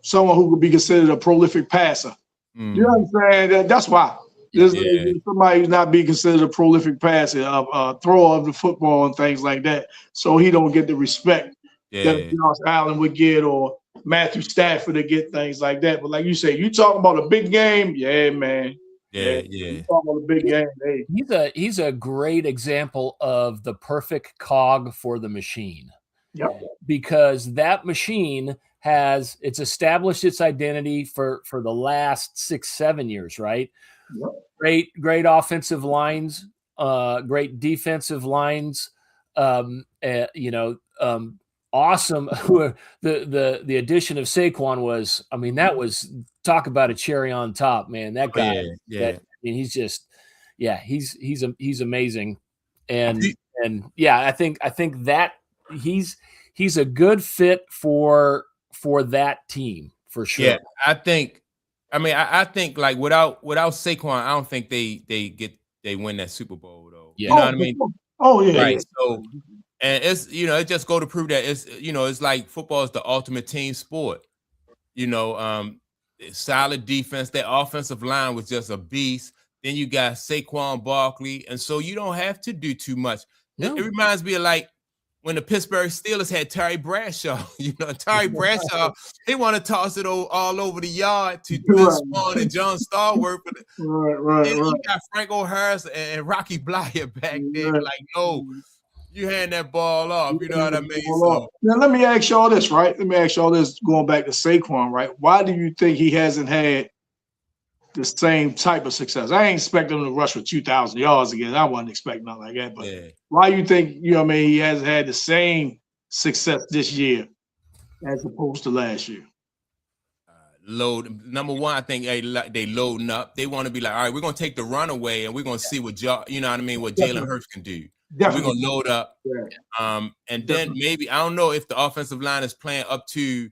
someone who would be considered a prolific passer. You know what I'm saying? That's why. Somebody who's not being considered a prolific passer, a thrower of the football and things like that. So he don't get the respect that Josh Allen would get or Matthew Stafford to get, things like that. But like you say, you talking about a big game, man. Yeah. You talking about a big game. Hey. He's a great example of the perfect cog for the machine. Yep. Because that machine it's established its identity for the last 6-7 years, right? Yep. Great offensive lines, great defensive lines, awesome. The addition of Saquon was, that was, talk about a cherry on top, man. That guy, he's just, he's amazing. And I think that he's a good fit for that team for sure. Yeah, I think like without Saquon, I don't think they win that Super Bowl though. Yeah. You know what I mean? Oh yeah. Right. So, and it's it just go to prove that it's like football is the ultimate team sport. Solid defense. Their offensive line was just a beast. Then you got Saquon Barkley, and so you don't have to do too much. No. It reminds me of like when the Pittsburgh Steelers had Terry Bradshaw. Terry Bradshaw, he want to toss it all over the yard to Bill Swan and John Stallworth. Right. You got Franco Harris and Rocky Blyer back there. Like, no, you hand that ball off. You know what I mean? So, now, let me ask y'all this, right? Going back to Saquon, right? Why do you think he hasn't had the same type of success? I ain't expecting him to rush for 2,000 yards again. I wasn't expecting nothing like that. But why do you think, he hasn't had the same success this year as opposed to last year? Number one, I think they loading up. They want to be like, all right, we're going to take the run away and we're going to see what Jalen Hurts can do. So we're gonna load up. Yeah. And then maybe I don't know if the offensive line is playing up to,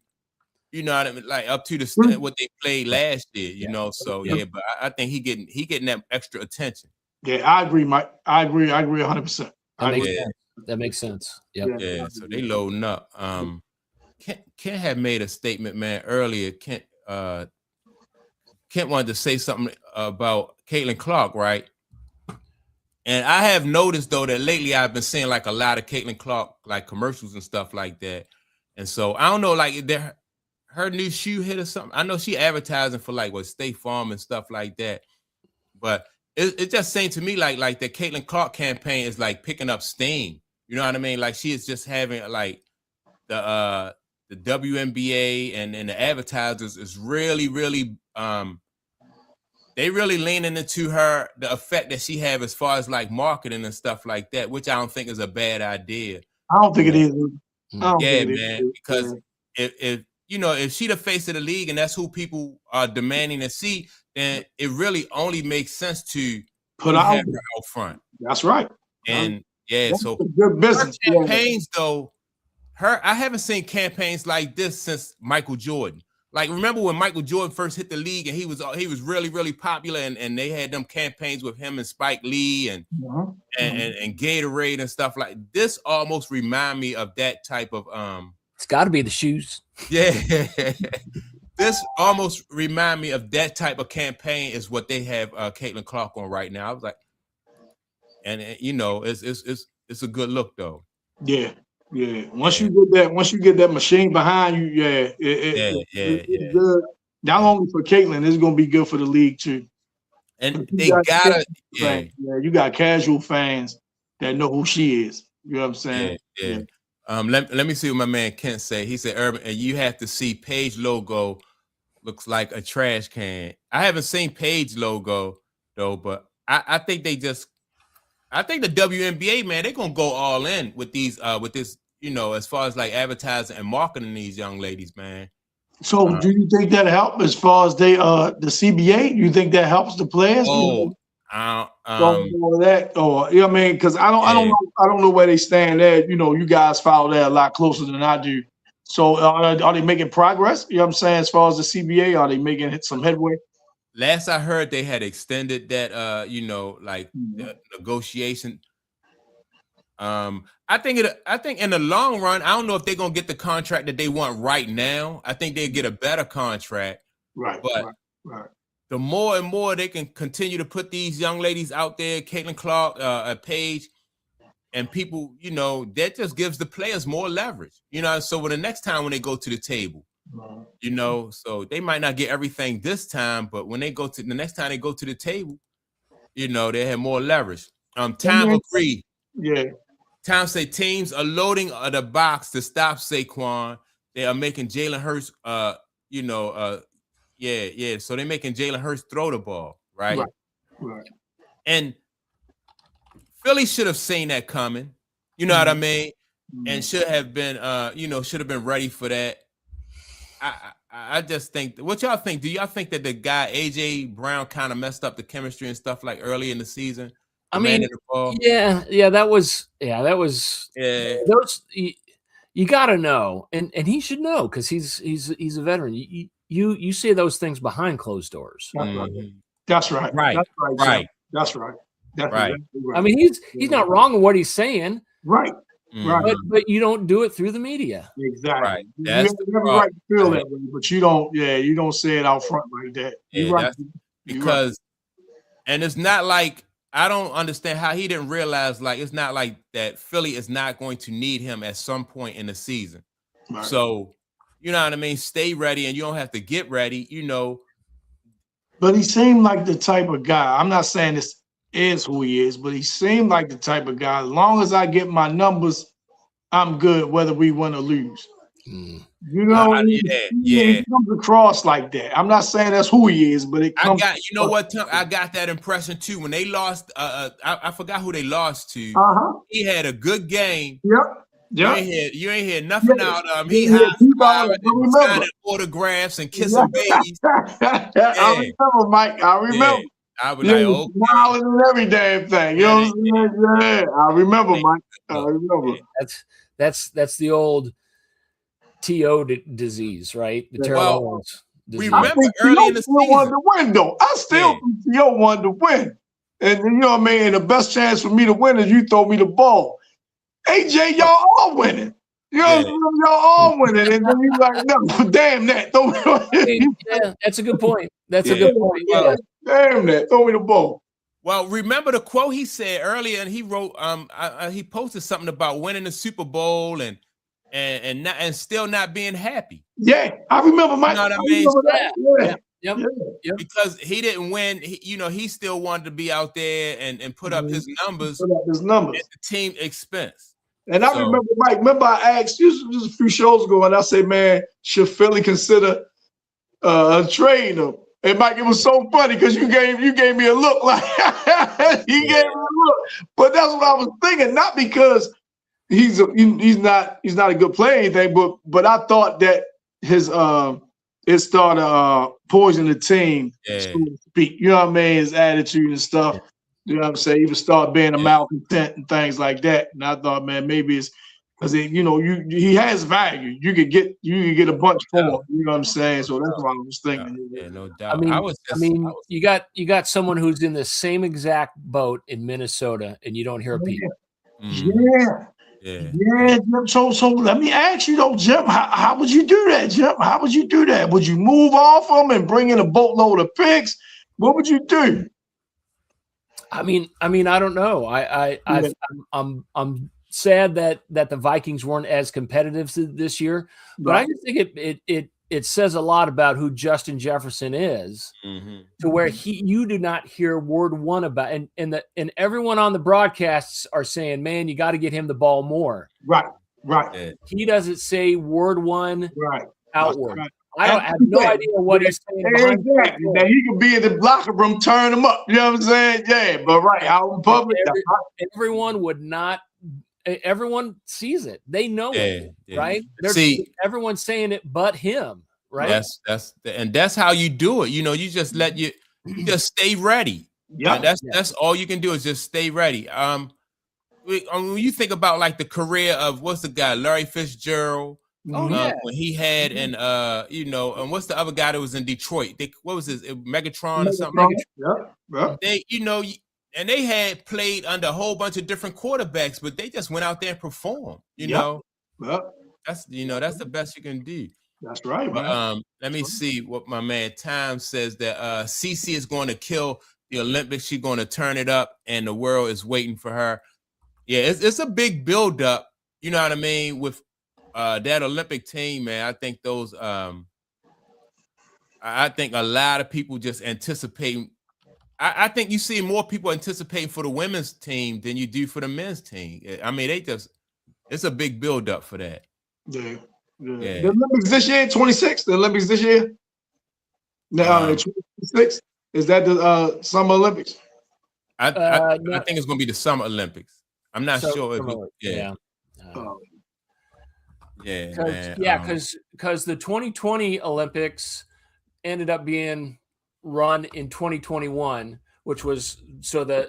you know what I mean, like up to what they played last year, you know. So yeah, but I think he getting that extra attention. Yeah, I agree, Mike. I agree 100%. That makes sense. Yep. Yeah, so they loading up. Kent had made a statement, man, earlier. Kent wanted to say something about Caitlin Clark, right? And I have noticed though that lately I've been seeing like a lot of Caitlin Clark like commercials and stuff like that. And so I don't know, like her new shoe hit or something. I know she advertising for like State Farm and stuff like that. But it just seemed to me like the Caitlin Clark campaign is like picking up steam. You know what I mean? Like she is just having like the WNBA and the advertisers is really they really leaning into her, the effect that she have as far as like marketing and stuff like that, which I don't think is a bad idea. I don't think it is. Yeah, man, because if you know, if she the face of the league and that's who people are demanding to see, then it really only makes sense to put her out front. That's right. And that's so good business campaigns though. I haven't seen campaigns like this since Michael Jordan. Like, remember when Michael Jordan first hit the league and he was really popular and they had them campaigns with him and Spike Lee and Gatorade and stuff like this. Almost remind me of that type of It's got to be the shoes. Yeah, this almost remind me of that type of campaign is what they have Caitlin Clark on right now. I was like, and you know, it's a good look though. Yeah. Yeah, once you get that machine behind you, it's good. Not only for Caitlin, it's gonna be good for the league too. And they gotta, you got casual fans that know who she is. You know what I'm saying? Yeah. Let me see what my man Kent say. He said, "Urban, and you have to see Paige logo looks like a trash can." I haven't seen Paige logo though, but I think they just. I think the WNBA, man, they're gonna go all in with these, with this, you know, as far as like advertising and marketing these young ladies, man. So, do you think that help as far as the CBA? Do you think that helps the players? All that, or you know what I mean? Because I don't know where they stand there. You know, you guys follow that a lot closer than I do. So, are they making progress? You know what I'm saying? As far as the CBA, are they making some headway? Last I heard, they had extended that, you know, like the negotiation. I think in the long run, I don't know if they're gonna get the contract that they want right now. I think they'll get a better contract. Right. But the more and more they can continue to put these young ladies out there, Caitlin Clark, Paige, and people, you know, that just gives the players more leverage. You know, so when the next time when they go to the table. You know, so they might not get everything this time, but when they go to the next time they go to the table, you know, they have more leverage. Tom agreed. Yeah. Tom say teams are loading the box to stop Saquon. They are making Jalen Hurts, you know, So they're making Jalen Hurts throw the ball, right? And Philly should have seen that coming. You know what I mean? And should have been, you know, should have been ready for that. I just think, what y'all think? Do y'all think that the guy AJ Brown kind of messed up the chemistry and stuff like early in the season? I mean, that was. Those you got to know, and he should know because he's a veteran. You say those things behind closed doors. That's right. Right. That's right. I mean, he's not wrong in what he's saying. Right. Right. But you don't do it through the media. Exactly. Right. You have every right to feel that way, but you don't say it out front like that. You're right. Because, and it's not like, I don't understand how he didn't realize, like, it's not like that Philly is not going to need him at some point in the season. Right. So, you know what I mean? Stay ready, and you don't have to get ready, you know. But he seemed like the type of guy, I'm not saying this is who he is, but he seemed like the type of guy, as long as I get my numbers, I'm good whether we win or lose. You know, he comes across like that. I'm not saying that's who he is, but it comes. You know what? I got that impression too. When they lost, I forgot who they lost to. He had a good game. Yep. You ain't hear nothing out of him. He signing autographs and kissing babies. I remember, Mike. I remember. I was like, okay. Smiling and every damn thing. You know what I'm saying? Yeah, I remember, Mike. I remember. That's the old TO disease, right? The Terrell Owens disease. Remember early in the season. Wanted to win, though. I still think T.O. wanted to win. And you know what I mean? And the best chance for me to win is you throw me the ball. AJ, y'all all winning. You know what I'm saying? Y'all all winning. And then you like, no, damn that. Yeah, that's a good point. That's a good point. Yeah. Damn that. Throw me the ball. Well, remember the quote he said earlier, and he wrote, he posted something about winning the Super Bowl and still not being happy. Yeah, I remember, Mike. You know what I mean? Yep. Because he didn't win. He still wanted to be out there and put up his numbers. At the team expense. And I remember, Mike. Remember, I asked you just a few shows ago, and I said, "Man, should Philly consider trading him?" And Mike, it was so funny because you gave me a look like you gave me a look. But that's what I was thinking, not because he's not a good player or anything, but I thought that it started poisoning the team, so to speak. You know what I mean? His attitude and stuff. You know what I'm saying? He would start being a malcontent and things like that. And I thought, man, maybe it's because he has value. You could get a bunch for him. You know what I'm saying? So that's what I was thinking. Yeah, no doubt. You got someone who's in the same exact boat in Minnesota, and you don't hear a peep. Yeah, Jim. So let me ask you though, Jim, how would you do that, Jim? How would you do that? Would you move off them and bring in a boatload of picks? What would you do? I mean, I don't know. I'm sad that the Vikings weren't as competitive this year, but I just think it says a lot about who Justin Jefferson is, to where you do not hear word one about, and everyone on the broadcasts are saying, man, you got to get him the ball more. Right. He doesn't say word one outward. Right. I have no idea what he's saying. Exactly. Now he could be in the locker room, turn him up. You know what I'm saying? Yeah, but out in public, everyone would not. Everyone sees it. They know it, right? Everyone's saying it, but him, right? That's how you do it. You just you just stay ready. Yeah, that's all you can do is just stay ready. When you think about like the career of what's the guy, Larry Fitzgerald. When he had and what's the other guy that was in Detroit? What was his Megatron or something? Yeah. They and they had played under a whole bunch of different quarterbacks, but they just went out there and performed. That's the best you can do. That's right, man. Let me see what my man Time says that CC is going to kill the Olympics. She's going to turn it up, and the world is waiting for her. Yeah, it's a big buildup. You know what I mean? With that Olympic team, man. I think those. I think a lot of people just anticipating. I think you see more people anticipating for the women's team than you do for the men's team. I mean, it's a big buildup for that. Yeah. The Olympics this year, 26. The Olympics this year. No, 26. Is that the Summer Olympics? I think it's going to be the Summer Olympics. I'm not sure. Because the 2020 Olympics ended up being run in 2021, which was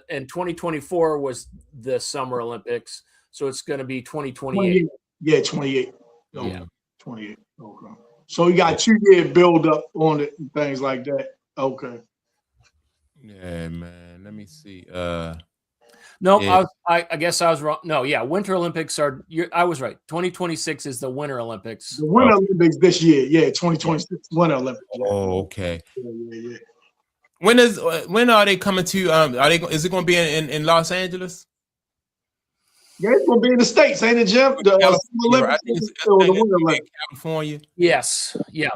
and 2024 was the Summer Olympics, so it's going to be 2028. 28. Okay. 28. Okay. So you got 2 year build up on it and things like that. Okay. Yeah, man. Let me see. No, I guess I was wrong. No, Winter Olympics I was right. 2026 is the Winter Olympics. The Winter Olympics this year. Yeah, 2026 Winter Olympics. Oh, okay. Yeah. When are they coming to? Is it going to be in Los Angeles? Yeah, it's going to be in the States, ain't it, Jim? The Olympics. I think it's California. Yes. Yeah.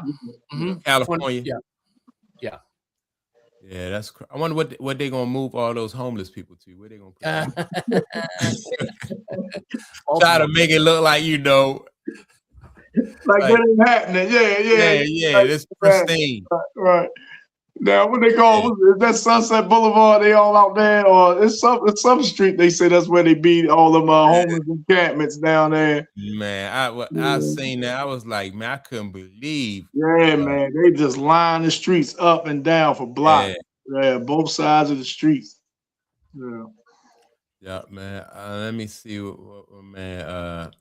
Mm-hmm. California. Yeah. Yeah, that's. I wonder what they're gonna move all those homeless people to. Where they gonna put try to make it look like like that ain't happening. Yeah. It's pristine. Right. Now, what they call is that Sunset Boulevard? They all out there, or it's some street? They say that's where they beat all them homeless encampments down there. Man, I seen that. I was like, man, I couldn't believe. Yeah, man, they just line the streets up and down for blocks. Yeah, both sides of the street. Yeah. Yeah, man. Let me see, man.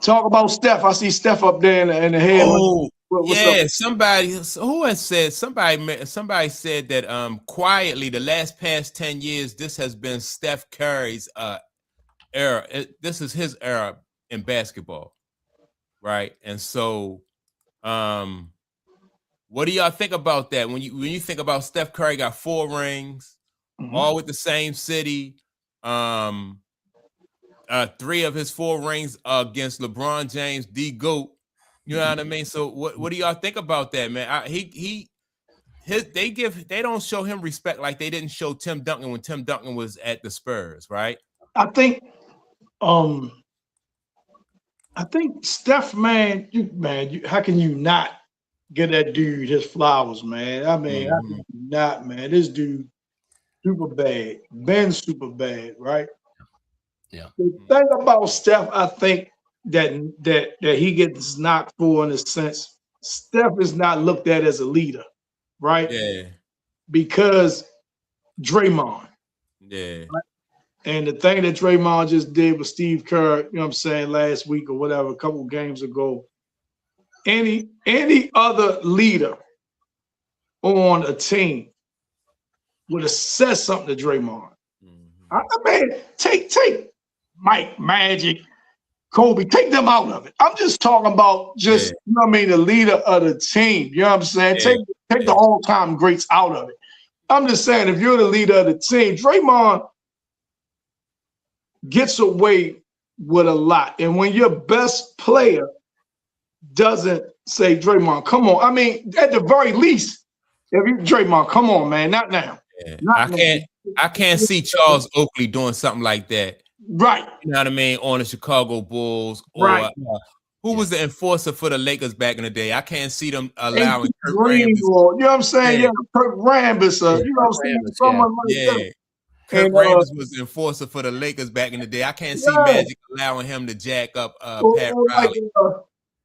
Talk about Steph. I see Steph up there in the head. What's up? Yeah. Somebody who has said somebody said that quietly the past 10 years this has been Steph Curry's era. This is his era in basketball, right? And so, what do y'all think about that? When you think about Steph Curry got 4 rings, all with the same city. 3 of his 4 rings against LeBron James, the GOAT. You know what I mean? So what do y'all think about that, man? They don't show him respect like they didn't show Tim Duncan when Tim Duncan was at the Spurs, right? I think Steph, man, how can you not get that dude his flowers, man? I mean, how can you not, man? This dude super bad, been super bad, right? Yeah. The thing about Steph, I think that he gets knocked for in a sense. Steph is not looked at as a leader, right? Yeah. Because Draymond. Yeah. Right? And the thing that Draymond just did with Steve Kerr, you know what I'm saying, last week or whatever, a couple of games ago, any other leader on a team would have said something to Draymond. I mean, take Mike, Magic, Kobe, take them out of it. I'm just talking about you know what I mean, the leader of the team. You know what I'm saying? Take the all-time greats out of it. I'm just saying, if you're the leader of the team, Draymond gets away with a lot. And when your best player doesn't say, Draymond, come on. I mean, at the very least, if you Draymond, come on, man, not now. Yeah. I can't see Charles Oakley doing something like that. Right. You know what I mean? On the Chicago Bulls or who was the enforcer for the Lakers back in the day? I can't see them allowing Kurt Rambis. You know what I'm saying? Yeah, Kurt Rambis. You know what I'm saying? Someone like that. Kurt Rambis was the enforcer for the Lakers back in the day. I can't see Magic allowing him to jack up Pat Riley.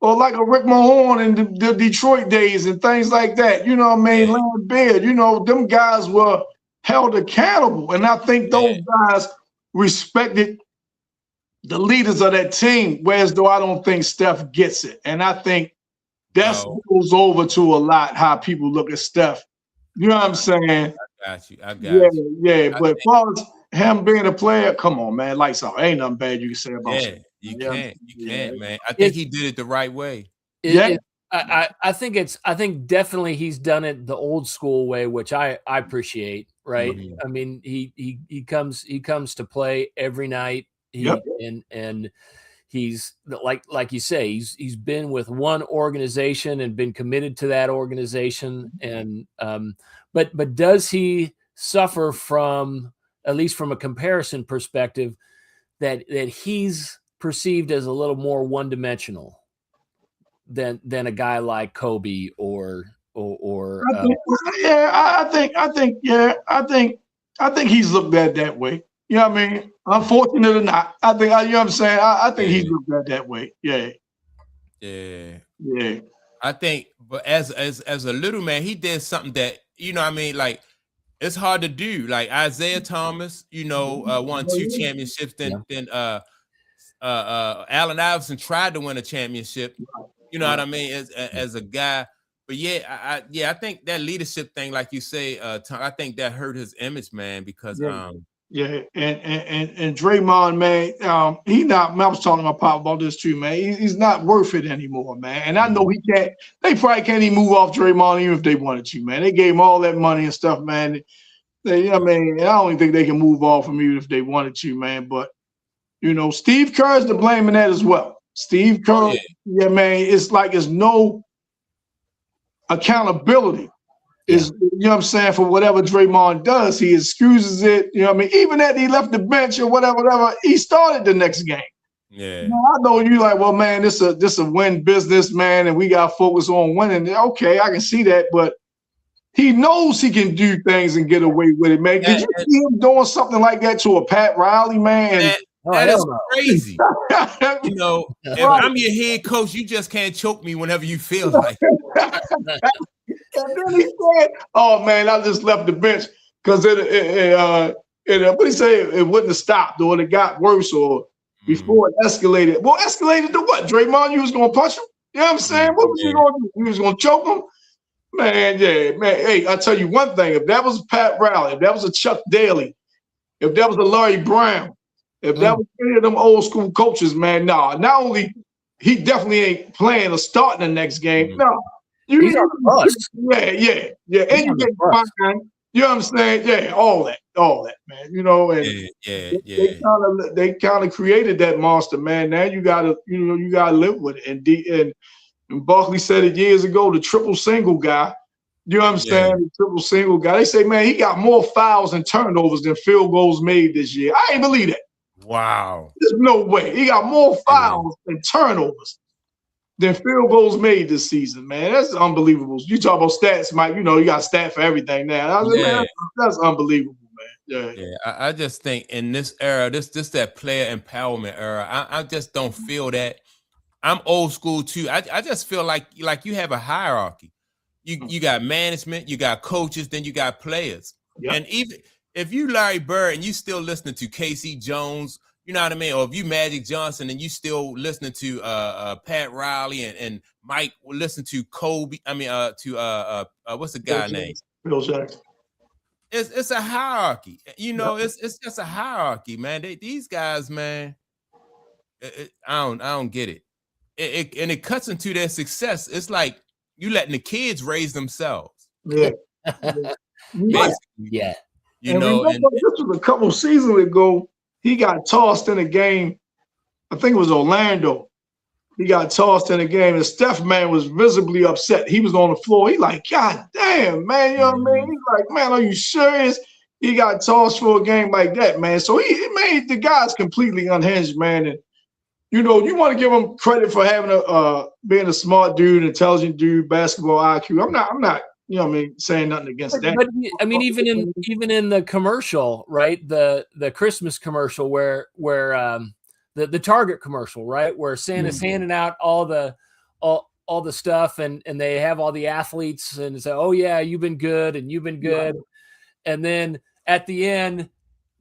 Or like a Rick Mahorn in the Detroit days and things like that. You know what I mean? Larry Bird. You know, them guys were held accountable. And I think those guys respected the leaders of that team, whereas though I don't think Steph gets it. And I think that goes over to a lot how people look at Steph. You know what I'm saying? I got you. Yeah. But as far as him being a player, come on, man. Lights out. Ain't nothing bad you can say about Steph. You can't, man. I think he did it the right way. I think definitely he's done it the old school way, which I appreciate. Right. I mean, he comes to play every night. And he's like you say, he's been with one organization and been committed to that organization. And but does he suffer from, at least from a comparison perspective, that he's perceived as a little more one-dimensional than a guy like Kobe or I think he's looked at that way. You know what I mean? Unfortunate or not, I think, you know what I'm saying? I think he's looked at that way. Yeah. I think, but as a little man, he did something that, you know what I mean, like, it's hard to do. Like Isaiah Thomas, you know, won 2 championships. Then Allen Iverson tried to win a championship. You know what I mean? As a guy. But I think that leadership thing, like you say, Tom, I think that hurt his image, man, because and Draymond, man, he not. I was talking to my pop about this too, man. He's not worth it anymore, man. And I know he can't. They probably can't even move off Draymond even if they wanted to, man. They gave him all that money and stuff, man. You know what I mean? I don't even think they can move off him even if they wanted to, man. But you know, Steve Kerr's to blame in that as well. Steve Kerr, man, it's like there's no accountability. Is you know what I'm saying, for whatever Draymond does, he excuses it. You know what I mean? Even that he left the bench or whatever, he started the next game. Yeah. You know, I know you like, well, man, this a win business, man, and we got to focus on winning. Okay, I can see that, but he knows he can do things and get away with it, man. Did you see him doing something like that to a Pat Riley, man? That is crazy. You know, if I'm your head coach, you just can't choke me whenever you feel like it. And then he said, "Oh man, I just left the bench because what he say? It wouldn't have stopped, or it got worse, or before it escalated. Well, escalated to what? Draymond, you was gonna punch him? You know what I'm saying? What was you gonna do? You was gonna choke him? Man, yeah, man. Hey, I tell you one thing: if that was Pat Riley, if that was a Chuck Daly, if that was a Larry Brown, if that was any of them old school coaches, man, nah. Not only he definitely ain't playing or starting the next game, no. He's on the bus. Yeah. And you get fine. You know what I'm saying? Yeah, all that, man. You know, and they kind of created that monster, man. Now you gotta live with it. And Barkley said it years ago, the triple single guy. You know what I'm saying? The triple single guy. They say, man, he got more fouls and turnovers than field goals made this year. I ain't believe that. Wow. There's no way. He got more fouls and turnovers than field goals made this season, man. That's unbelievable. You talk about stats, Mike. You know, you got stats for everything now. I was like, man, that's unbelievable, man. Yeah. I just think in this era, this that player empowerment era, I just don't feel that. I'm old school too. I just feel like you have a hierarchy. You got management, you got coaches, then you got players. Yep. And even if you Larry Bird and you still listening to Casey Jones, you know what I mean? Or if you Magic Johnson and you still listening to Pat Riley and Mike will listen to Kobe. I mean what's the guy name? Bill Jackson. It's a hierarchy. You know, it's just a hierarchy, man. These guys, man. I don't get it. And it cuts into their success. It's like you letting the kids raise themselves. Yeah. Yeah. You and know, remember, this was a couple seasons ago. He got tossed in a game. I think it was Orlando. He got tossed in a game, and Steph, man, was visibly upset. He was on the floor. He like, God damn, man, you know what I mean? He's like, man, are you serious? He got tossed for a game like that, man. So he made the guy's completely unhinged, man. And you know, you want to give him credit for having being a smart dude, intelligent dude, basketball IQ. I'm not, you know what I mean, saying nothing against that. But I mean, even in the commercial, right? The Christmas commercial where the Target commercial, right? Where Santa's handing out all the stuff and they have all the athletes and say, oh yeah, you've been good and you've been good. And then at the end,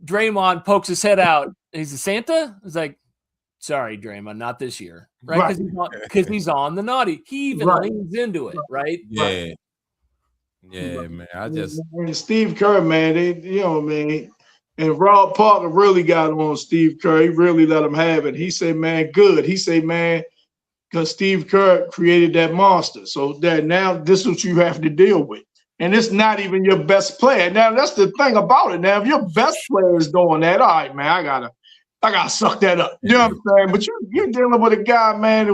Draymond pokes his head out and he's a Santa? He's like, sorry, Draymond, not this year, right? Because he's on the naughty. He even leans into it, right? Yeah, man. And Steve Kerr, man, you know, man, and Rob Parker really got on Steve Kerr. He really let him have it. He said, man, good. He said, man, because Steve Kerr created that monster. So that now this is what you have to deal with. And it's not even your best player. Now that's the thing about it. Now, if your best player is doing that, all right, man, I gotta suck that up. You know what I'm saying? But you're dealing with a guy, man,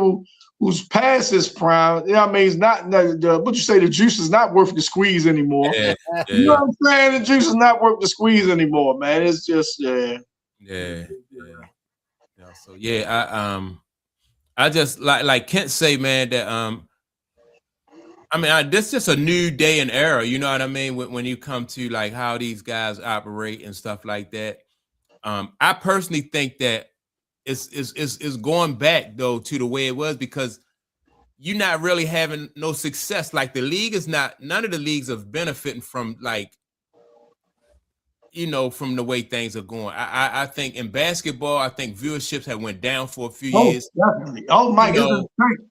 who's past his prime. You know what I mean? He's not what you say, the juice is not worth the squeeze anymore. Yeah. You know what I'm saying? The juice is not worth the squeeze anymore, man. It's just Yeah. So I just like Kent say, man, that I mean, this is just a new day and era, you know what I mean? When you come to like how these guys operate and stuff like that. I personally think that it's going back though to the way it was because you're not really having no success. Like the league is not, none of the leagues are benefiting from like, you know, from the way things are going. I think in basketball, I think viewerships have went down for a few years. Definitely. Oh, Mike,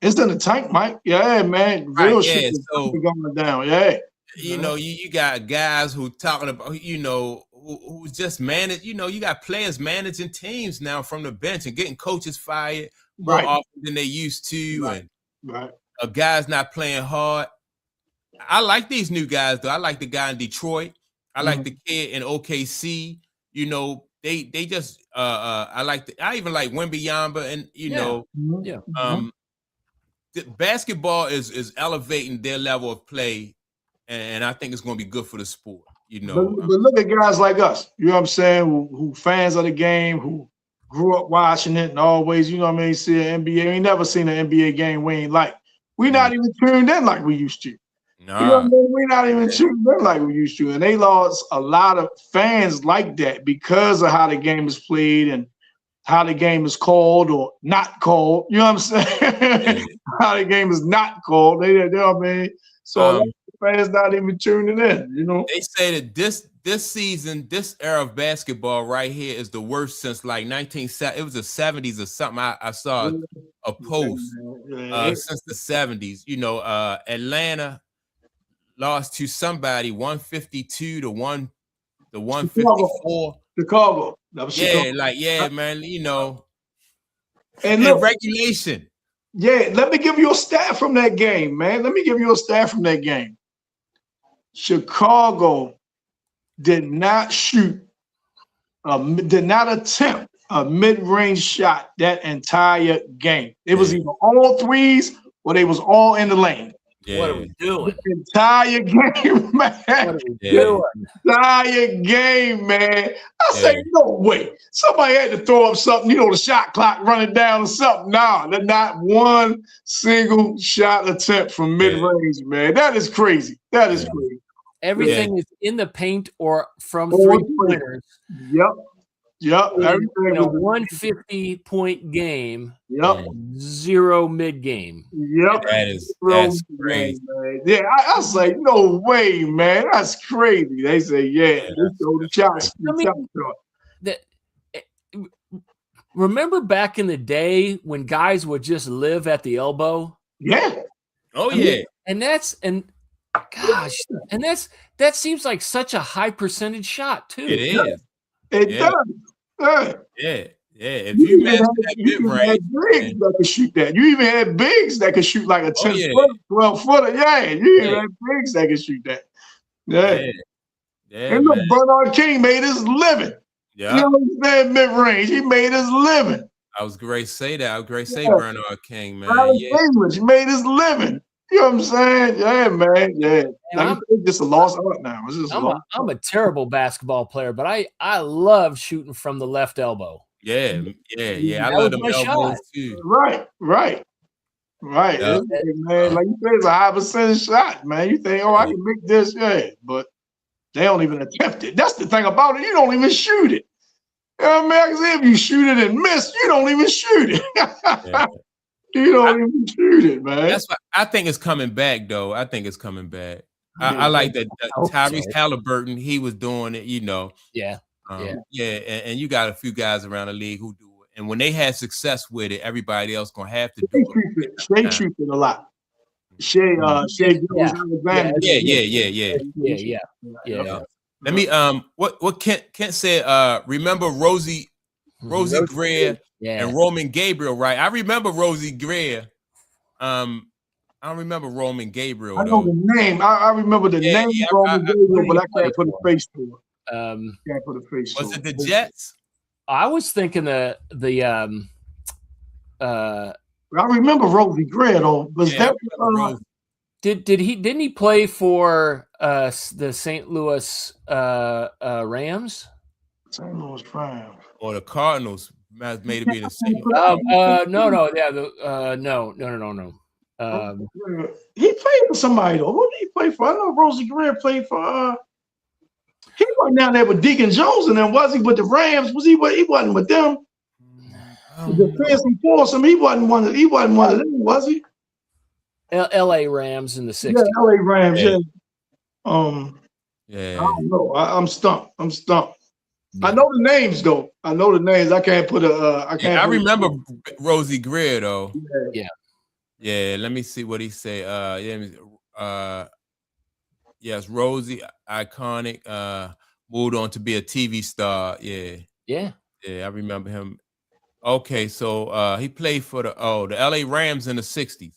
it's in the tank, Mike. Yeah, man. Viewership is going down. Yeah. You know, you got guys who talking about, you know, who's just manage, you know, you got players managing teams now from the bench and getting coaches fired more often than they used to. And guys not playing hard. I like these new guys, though. I like the guy in Detroit. I like the kid in OKC. You know, they just I even like Wembanyama and you know, the basketball is elevating their level of play, and I think it's going to be good for the sport. You know, but look at guys like us. You know what I'm saying? Who fans of the game, who grew up watching it and always, you know what I mean, see an NBA. We ain't never seen an NBA game we ain't like. We not even tuned in like we used to. Nah. You know what I mean? We're not even tuned in like we used to. And they lost a lot of fans like that because of how the game is played and how the game is called or not called. You know what I'm saying? How the game is not called. You know what I mean? So fans not even tuning in. You know, they say that this season, this era of basketball right here is the worst since like 1970. It was the 70s or something. I saw a post since the 70s. You know, Atlanta lost to somebody 152 to 154. Chicago. That was Chicago. Man, you know. And look, regulation. Yeah, let me give you a stat from that game, man. Let me give you a stat from that game. Chicago did not attempt a mid-range shot that entire game. It was either all threes or they was all in the lane. Yeah. What are we doing? The entire game, man. What are we doing? Entire game, man. I say, no way. Somebody had to throw up something, you know, the shot clock running down or something. Nah, not one single shot attempt from mid-range, man. That is crazy. That is crazy. Everything is in the paint or from three-pointers. Yep. In a 150-point game. Yep. 0 mid-game. Yep. That's crazy. Man. Yeah, I was like, no way, man. That's crazy. They say, let's go to shots. Remember back in the day when guys would just live at the elbow? Yeah. Oh, yeah. That seems like such a high percentage shot, too. It is. It does. Yeah. If you master that mid-range, bigs that could shoot that. You even had bigs that could shoot like a 10-footer, 12-footer. Yeah, you even had bigs that could shoot that. Yeah. And look, Bernard King made his living. Yeah. You know what I'm saying? Mid-range. He made his living. I was great to say that. I was great to say Bernard King, man. He made his living. You know what I'm saying? Yeah, man. Yeah. It's just a lost art now. I'm a terrible basketball player, but I love shooting from the left elbow. Yeah. I love them elbows too. Right. Yeah. Man, like you said, it's a high percentage shot, man. You think, I can make this, but they don't even attempt it. That's the thing about it. You don't even shoot it. You know what I mean? If you shoot it and miss, you don't even shoot it. You don't even shoot it, man. That's why I think it's coming back, though. I think it's coming back. I like that Tyrese Halliburton, he was doing it, you know. And you got a few guys around the league who do it. And when they had success with it, everybody else gonna have to do it. Shea treats it a lot. Shea Let me what Kent said, remember Rosie Greer and Roman Gabriel, right? I remember Rosie Greer. I don't remember Roman Gabriel. I know the name. I remember the name Roman Gabriel, but I can't put a face to it. Can't put a face to it. Was it the Jets? I was thinking I remember Rosie Greer though. Didn't he play for the St. Louis Rams? St. Louis Rams. Or the Cardinals? Made it be the same. No. He played for somebody though. Who did he play for? I know Rosie Greer played for. He wasn't down there with Deacon Jones and then, was he? With the Rams? Was he? He wasn't with them. The fancy foursome. He wasn't one of them, was he? L.A. Rams in the 60s. Yeah, L.A. Rams. Yeah. I don't know. I'm stumped. I know the names though. I know the names. I can't put a. I remember Rosie Greer though. Yeah. Let me see what he say. Yes, Rosie, iconic. Moved on to be a TV star. Yeah. I remember him. Okay, so he played for the LA Rams in the 60s.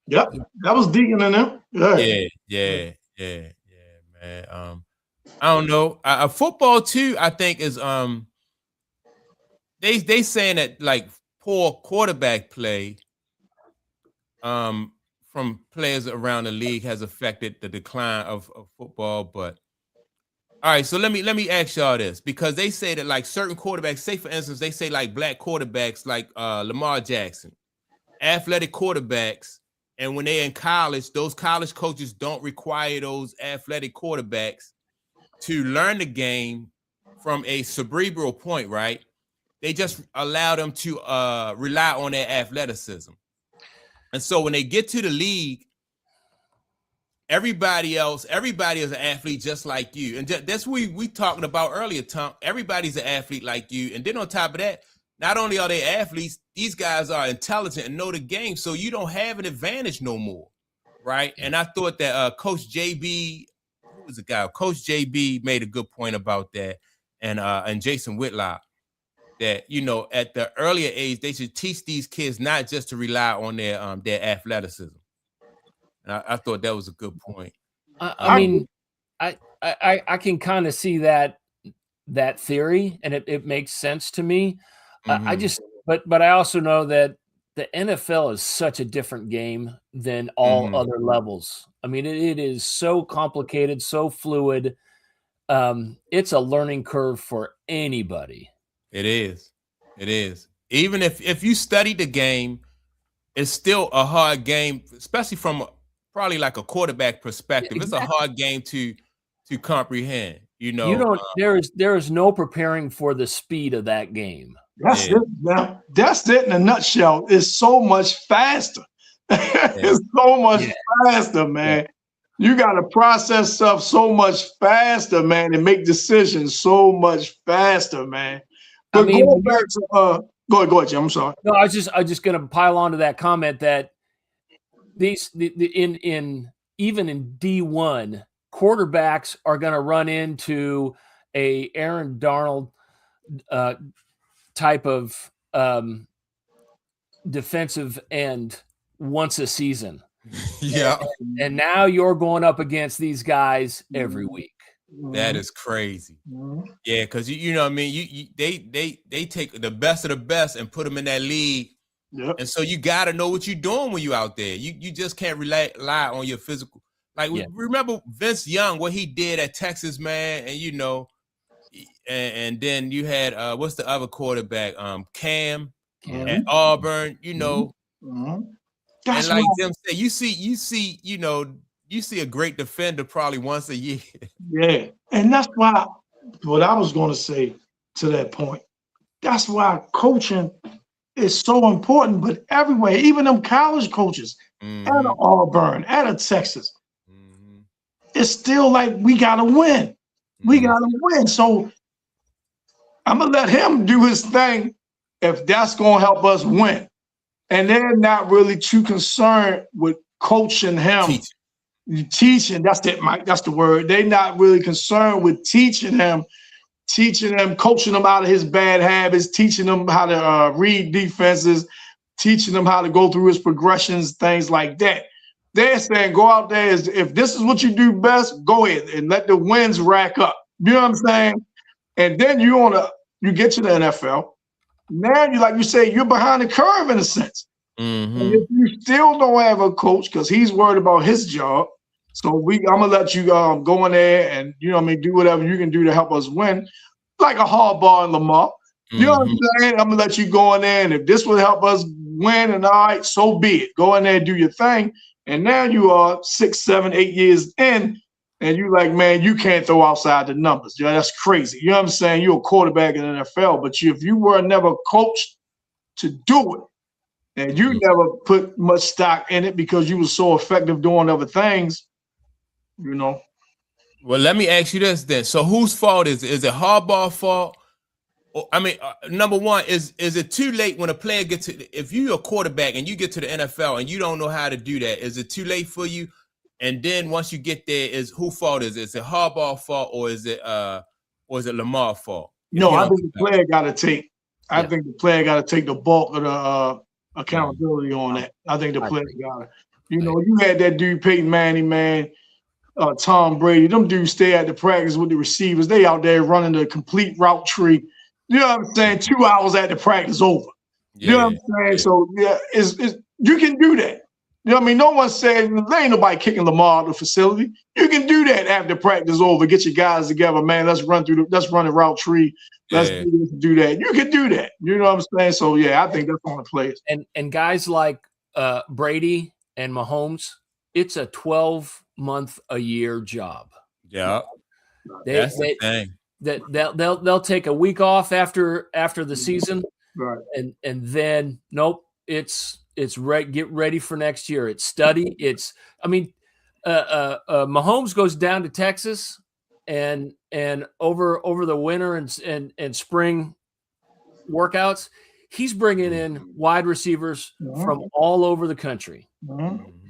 Yep, that was Deacon in them. Yeah, man. I don't know. Football too, I think is they saying that like poor quarterback play from players around the league has affected the decline of football. But all right, so let me ask y'all this, because they say that like certain quarterbacks, say for instance, they say like black quarterbacks like Lamar Jackson, athletic quarterbacks, and when they're in college, those college coaches don't require those athletic quarterbacks to learn the game from a cerebral point, right? They just allow them to rely on their athleticism. And so when they get to the league everybody else, everybody is an athlete just like you. And that's what we talked about earlier, Tom. Everybody's an athlete like you. And then on top of that, not only are they athletes, these guys are intelligent and know the game. So you don't have an advantage no more. Right. And I thought that Coach JB, who was the guy? Coach JB made a good point about that. And Jason Whitlock, that, you know, at the earlier age, they should teach these kids not just to rely on their athleticism. And I thought that was a good point. I mean, I can kind of see that theory, and it makes sense to me. But I also know that the NFL is such a different game than all other levels. I mean, it is so complicated, so fluid. It's a learning curve for anybody. It is. Even if you study the game, it's still a hard game, especially from probably like a quarterback perspective. Exactly. It's a hard game to comprehend. You know, there is no preparing for the speed of that game. That's it. Now, that's it in a nutshell. It's so much faster. It's so much faster, man. Yeah. You got to process stuff so much faster, man, and make decisions so much faster, man. But I mean, going back to go ahead, Jim. I'm sorry. No, I was just going to pile onto that comment that even in D1, quarterbacks are going to run into a Aaron Darnold type of defensive end once a season. Yeah. And now you're going up against these guys every week. That is crazy. Yeah, because you know what I mean, they take the best of the best and put them in that league. Yep. And so you got to know what you're doing when you're out there. You just can't rely on your physical. Like, remember Vince Young, what he did at Texas, man, and you know, and then you had what's the other quarterback? Cam at Auburn, you know. And like them say, you see, you know, you see a great defender probably once a year. Yeah. And that's why what I was going to say to that point, that's why coaching is so important, but everywhere, even them college coaches at Auburn, at a Texas, it's still like, we got to win. We got to win. So I'm going to let him do his thing if that's going to help us win. And they're not really too concerned with coaching him. Teaching, that's it, Mike. That's the word. They're not really concerned with teaching him, coaching him out of his bad habits, teaching him how to read defenses, teaching him how to go through his progressions, things like that. They're saying, go out there. If this is what you do best, go ahead and let the wins rack up. You know what I'm saying? And then you get to the NFL. Now, like you say, you're behind the curve in a sense. And if you still don't have a coach because he's worried about his job, so I'm gonna let you go in there and, you know what I mean, do whatever you can do to help us win, like a Harbaugh and Lamar. You know what I'm saying? I'm gonna let you go in there, and if this will help us win, and all right, so be it. Go in there and do your thing. And now you are 6, 7, 8 years in, and you're like, man, you can't throw outside the numbers. Yeah, that's crazy. You know what I'm saying? You're a quarterback in the NFL, but if you were never coached to do it, and you never put much stock in it because you were so effective doing other things, you know. Well, let me ask you this then. So whose fault is it? Is it Harbaugh's fault? I mean, number one, is it too late when a player gets to, if you're a quarterback and you get to the NFL and you don't know how to do that, is it too late for you? And then once you get there, whose fault is it? Is it Harbaugh's fault or is it Lamar's fault? No, I think the player got to take. I think the player got to take the bulk of the accountability on that. I think the player got to. You know, you had that dude Peyton Manning, man, Tom Brady. Them dudes stay at the practice with the receivers. They out there running the complete route tree. You know what I'm saying? 2 hours at the practice over. You know what I'm saying? Yeah. So it's you can do that. You know what I mean? No one said there ain't nobody kicking Lamar out of the facility. You can do that after practice over. Get your guys together, man. Let's run the route tree. Let's do that. You can do that. You know what I'm saying? So yeah, I think that's on the players. And guys like Brady and Mahomes, it's a 12-month-a-year job. Yeah, that's the thing. They'll take a week off after the season, right? And then nope, it's get ready for next year. It's study. I mean, Mahomes goes down to Texas and over the winter and spring workouts, he's bringing in wide receivers from all over the country.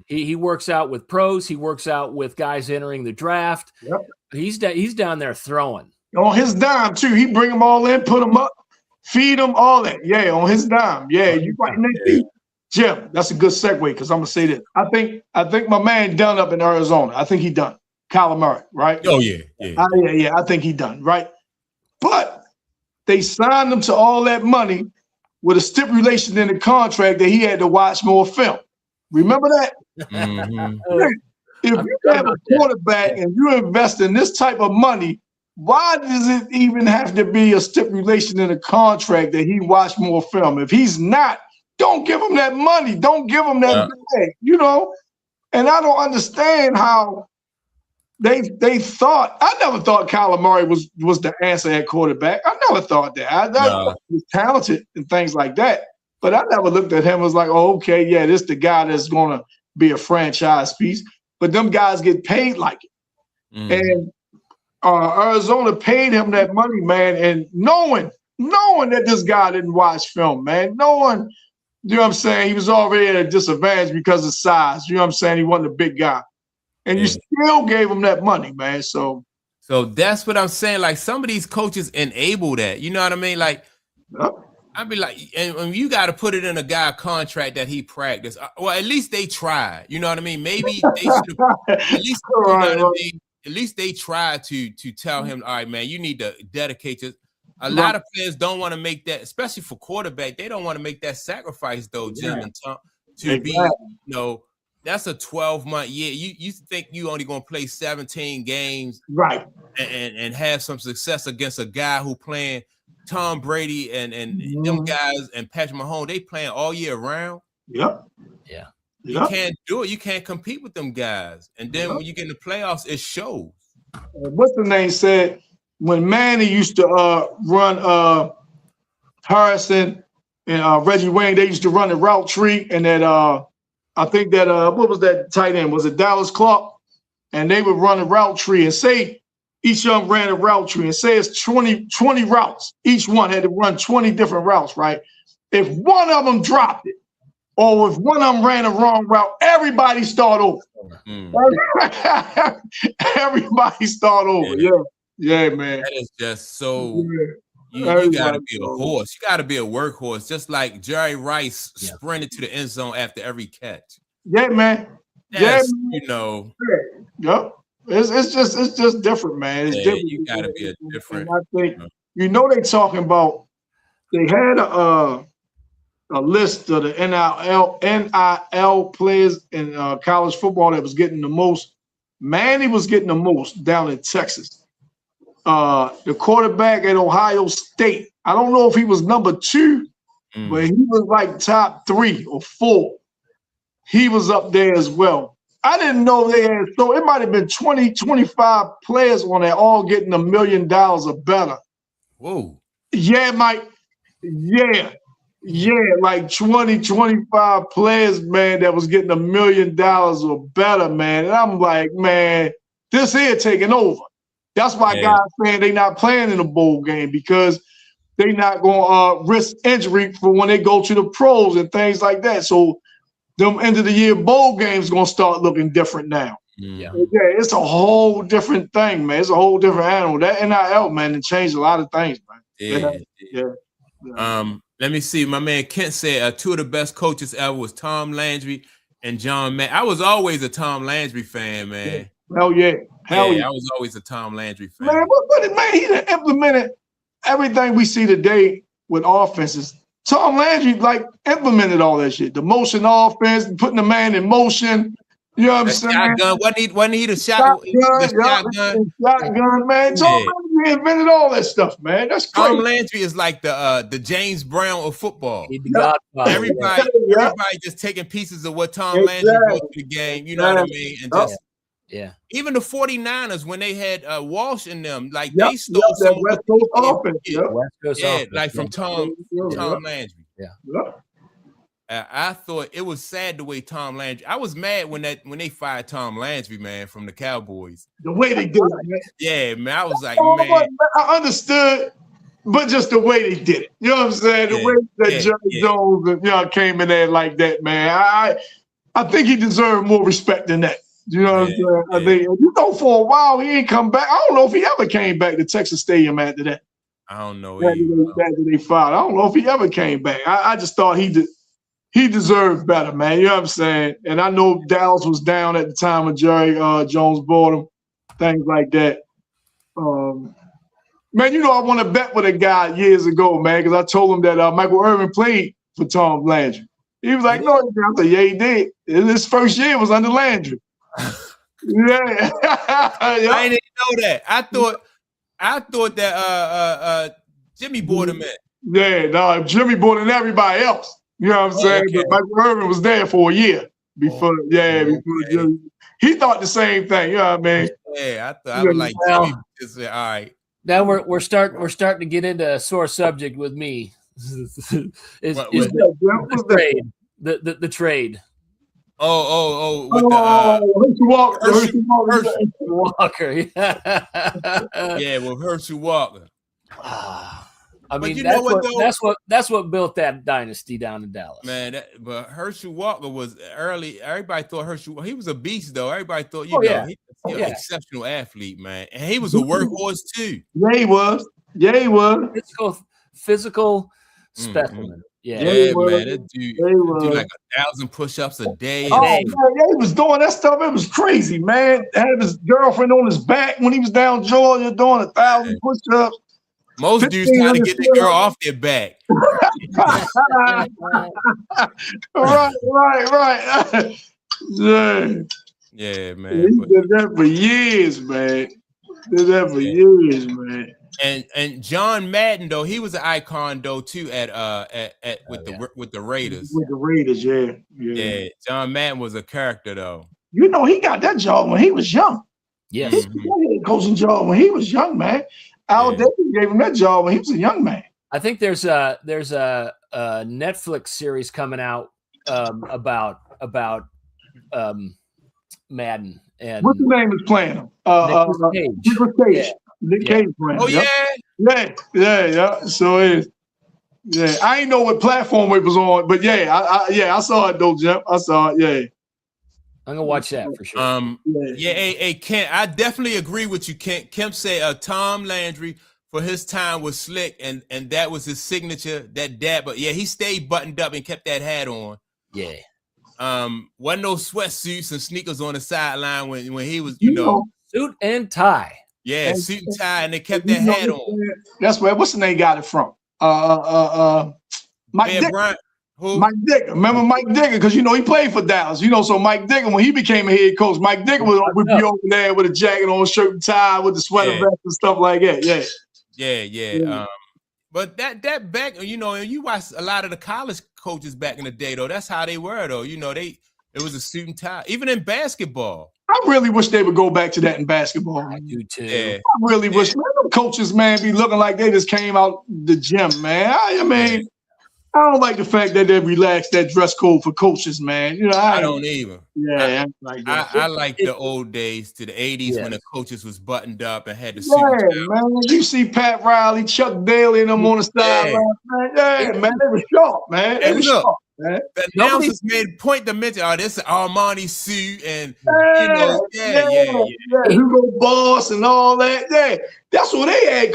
He works out with pros. He works out with guys entering the draft. Yep. He's down there throwing. On his dime, too. He bring them all in, put them up, feed them, all that. Yeah, on his dime. Yeah, you right next. Jim, that's a good segue because I'm gonna say this. I think my man done up in Arizona. I think he done. Kyler Murray, right? Oh yeah. I think he done, right? But they signed him to all that money with a stipulation in the contract that he had to watch more film. Remember that? If you have a quarterback and you invest in this type of money, why does it even have to be a stipulation in a contract that he watch more film? If he's not, don't give him that money. Don't give him that bag, you know? And I don't understand how they thought. I never thought Kyler Murray was the answer at quarterback. I never thought that. I thought he was talented and things like that. But I never looked at him as like, oh, okay, yeah, this the guy that's going to be a franchise piece. But them guys get paid like it. And Arizona paid him that money, man, and knowing that this guy didn't watch film, man, knowing, you know what I'm saying, he was already at a disadvantage because of size. You know what I'm saying? He wasn't a big guy. And you still gave him that money, man. So that's what I'm saying. Like, some of these coaches enable that. You know what I mean? Like, I'd be like, and you got to put it in a guy contract that he practiced. Well, at least they tried. You know what I mean? Maybe they should have at least, you know what I mean? At least they tried to tell him, all right, man, you need to dedicate to. A lot of players don't want to make that, especially for quarterback. They don't want to make that sacrifice, though, Jim and Tom, to be, you know, that's a 12-month year. You think you only going to play 17 games, right? And have some success against a guy who playing Tom Brady and them guys and Patrick Mahomes, they playing all year round. Yep. Yeah. You can't do it. You can't compete with them guys. And then when you get in the playoffs, it shows. What's the name said when Manny used to run Harrison and Reggie Wayne, they used to run the route tree, and that I think that what was that tight end? Was it Dallas Clark? And they would run a route tree and say each of them ran a route tree and say it's 20 routes. Each one had to run 20 different routes, right? If one of them dropped it, or if one of them ran a wrong route, everybody start over. Everybody start over. Yeah, man. That is just so. You got to be a horse. You got to be a workhorse, just like Jerry Rice sprinted to the end zone after every catch. Yeah, man. That's, you know. Yep. It's just different, man. It's different. You got to be a different. I think they talking about. They had a list of the NIL players in college football that was getting the most. Manny was getting the most down in Texas. The quarterback at Ohio State, I don't know if he was number 2, but he was like top 3 or 4. He was up there as well. I didn't know they had, so it might have been 20, 25 players on there all getting $1 million or better. Whoa. Yeah, Mike. Yeah, like 20, 25 players, man, that was getting $1 million or better, man. And I'm like, man, this here taking over. That's why guys saying they not playing in a bowl game because they not going to risk injury for when they go to the pros and things like that. So them end of the year bowl games going to start looking different now. Yeah, it's a whole different thing, man. It's a whole different animal. That NIL, man, it changed a lot of things, man. Yeah. Let me see. My man Kent said 2 of the best coaches ever was Tom Landry and John Madden. I was always a Tom Landry fan, man. Hell yeah. I was always a Tom Landry fan. Man, but he implemented everything we see today with offenses. Tom Landry implemented all that shit. The motion offense, putting the man in motion. You know what I'm saying? Shotgun. Wasn't he the shotgun? Shotgun, man. Tom Landry invented all that stuff, man. That's crazy. Tom Landry is like the James Brown of football. Everybody just taking pieces of what Tom Landry brought to the game. You know what I mean? And just even the 49ers, when they had Walsh in them, they stole some West Coast offense. Like from Tom Landry. I thought it was sad the way Tom Landry. I was mad when they fired Tom Landry, man, from the Cowboys. The way they did it, man. Yeah, man. I was like, man, I understood, but just the way they did it. You know what I'm saying? The way that Jerry Jones came in there like that, man. I think he deserved more respect than that. You know what I'm saying? I think, for a while he ain't come back. I don't know if he ever came back to Texas Stadium after that. I don't know. After they fired, I don't know if he ever came back. I just thought he deserved better, man. You know what I'm saying? And I know Dallas was down at the time when Jerry Jones bought him, things like that. Man, I won a bet with a guy years ago, man, because I told him that Michael Irvin played for Tom Landry. He was like, no, I said, yeah, he did. His first year was under Landry. Yeah. I didn't know that. I thought that Jimmy bought him in. Yeah, no, Jimmy bought in everybody else. You know what I'm saying? Okay. But Michael Irvin was there for a year before. Before Jimmy. He thought the same thing. You know what I mean? Yeah, I was like, Jimmy just said, all right. Now we're starting to get into a sore subject with me. The trade. Herschel Walker. Yeah, with Herschel Walker. I mean, that's what built that dynasty down in Dallas. Man, but Herschel Walker was early. Everybody thought he was a beast, though. Everybody thought, he was an exceptional athlete, man. And he was a workhorse, too. Yeah, he was. Physical specimen. Yeah, man. That dude do like 1,000 push-ups a day. Man, he was doing that stuff. It was crazy, man. Had his girlfriend on his back when he was down Georgia doing 1,000 push-ups. Most dudes try to get the girl off their back. Right. Yeah, man. He did that for years, man. And John Madden, though, he was an icon though too with the Raiders. With the Raiders, yeah. John Madden was a character though. He got that job when he was young. Yes, he got a coaching job when he was young, man. Al Davis gave him that job when he was a young man. I think there's a Netflix series coming out about Madden. And what's the name is playing him? Nick Cage. Nick Cage playing. Oh yeah. So it is. Yeah, I ain't know what platform it was on, but I saw it though, Jim. I saw it. Yeah. I'm gonna watch that for sure. Hey, Kent, I definitely agree with you, Kent. Kemp said Tom Landry for his time was slick, and that was his signature. That dab, but he stayed buttoned up and kept that hat on. Yeah. Wasn't no sweatsuits and sneakers on the sideline when he was, suit and tie. Yeah, suit and tie, and they kept that hat on. That's where what's the name got it from? Mike Dicker. Who? Mike Dicker. Remember Mike Dicker? Because he played for Dallas. So Mike Dicker, when he became a head coach, Mike Dicker would be over there with a jacket on, shirt and tie, with the sweater vest and stuff like that. Yeah. But that back, and you watch a lot of the college coaches back in the day, though. That's how they were, though. It was a suit and tie, even in basketball. I really wish they would go back to that in basketball. I do too. Yeah. I really wish, man. Them coaches, man, be looking like they just came out the gym, man. I mean, I don't like the fact that they relaxed that dress code for coaches, man. I don't either. Yeah, I like the old days to the 80s when the coaches was buttoned up and had the suit. Yeah, man. You see Pat Riley, Chuck Daly, and them on the sideline, man. Yeah, man. They were sharp, man. They were sharp, man. The announcers made point to mention, this is Armani suit and Hugo Boss and all that. Yeah, that's what they had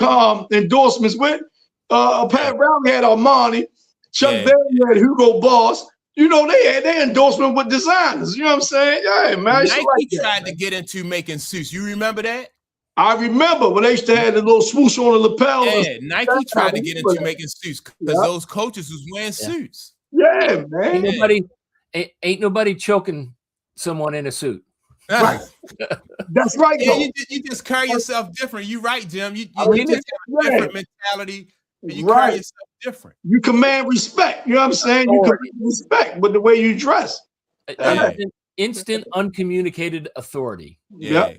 endorsements with. Pat Riley had Armani. Chuck Daly had Hugo Boss. They had their endorsement with designers. You know what I'm saying? Yeah, man. Nike tried to get into making suits. You remember that? I remember when they used to have the little swoosh on the lapel. Yeah, Nike tried to get into making suits because those coaches was wearing suits. Yeah, man. Ain't nobody choking someone in a suit. Right. That's right. Yeah, you just carry yourself different. You right, Jim. You just have a different mentality. You carry yourself different. You command respect. You know what I'm saying? You command respect with the way you dress. Instant uncommunicated authority. Yeah.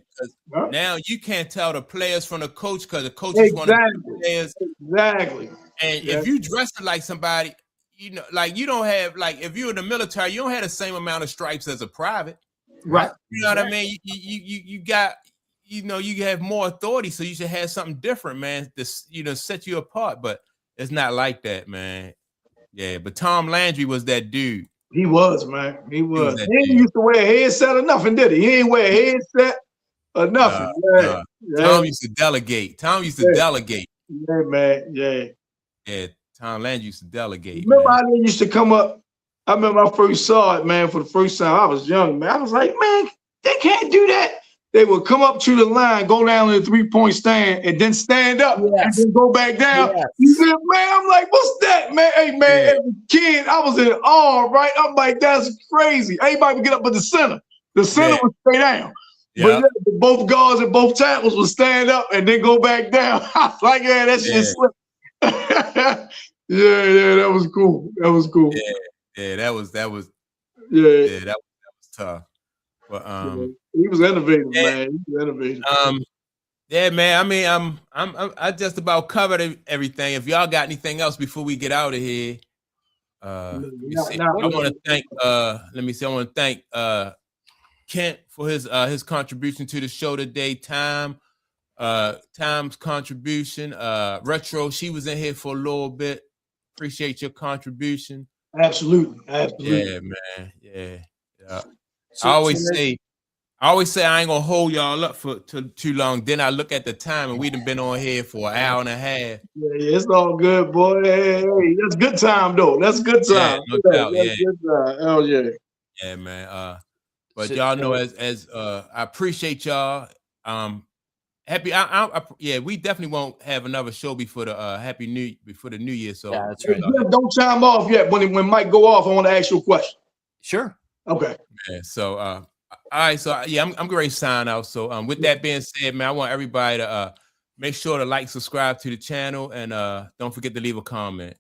Now you can't tell the players from the coach because the coaches want to be the players. Exactly. And if you dress like somebody, you know, like you don't have like if you're in the military, you don't have the same amount of stripes as a private. Right. You know what I mean? You got, you know, you have more authority, so you should have something different, man. This, you know, set you apart, but it's not like that, man. Yeah, but Tom Landry was that dude. He was, man. He was. He dude. didn't used to wear a headset or nothing, did he? He ain't wear a headset or nothing. Yeah. Tom used to delegate. Tom used to delegate. Yeah, man. Yeah. Yeah, Tom Landry used to delegate. Remember how they used to come up? I remember I first saw it, man, for the first time. I was young, man. I was like, man, they can't do that. They would come up to the line, go down to the 3-point stand, and then stand up and then go back down. You said, man, I'm like, what's that, man? Hey, man, as a kid, I was in awe, right? I'm like, that's crazy. Everybody would get up at the center. The center would stay down. But both guards and both tackles would stand up and then go back down. I was like, yeah, that shit slipped. Yeah, that was cool. That was cool. Yeah, that was that was tough. But he was innovative, man. He was innovative. Yeah, man. I mean, I just about covered everything. If y'all got anything else before we get out of here, I want to thank. Let me see. I want to thank Kent for his contribution to the show today. Time's contribution. Retro, she was in here for a little bit. Appreciate your contribution. Absolutely. Yeah, man. Yeah. I always say I ain't gonna hold y'all up for too long. Then I look at the time and we done been on here for an hour and a half. Yeah, it's all good, boy. Hey, that's good time though. That's good time. No doubt, good time. Oh yeah. Yeah, man. But y'all know as I appreciate y'all. Happy. We definitely won't have another show before the before the New Year. So that's right. Don't chime off yet. When Mike go off, I want to ask you a question. Sure. Okay. Yeah. So all right. So I'm going to sign out. So with that being said, man, I want everybody to make sure to like, subscribe to the channel, and don't forget to leave a comment.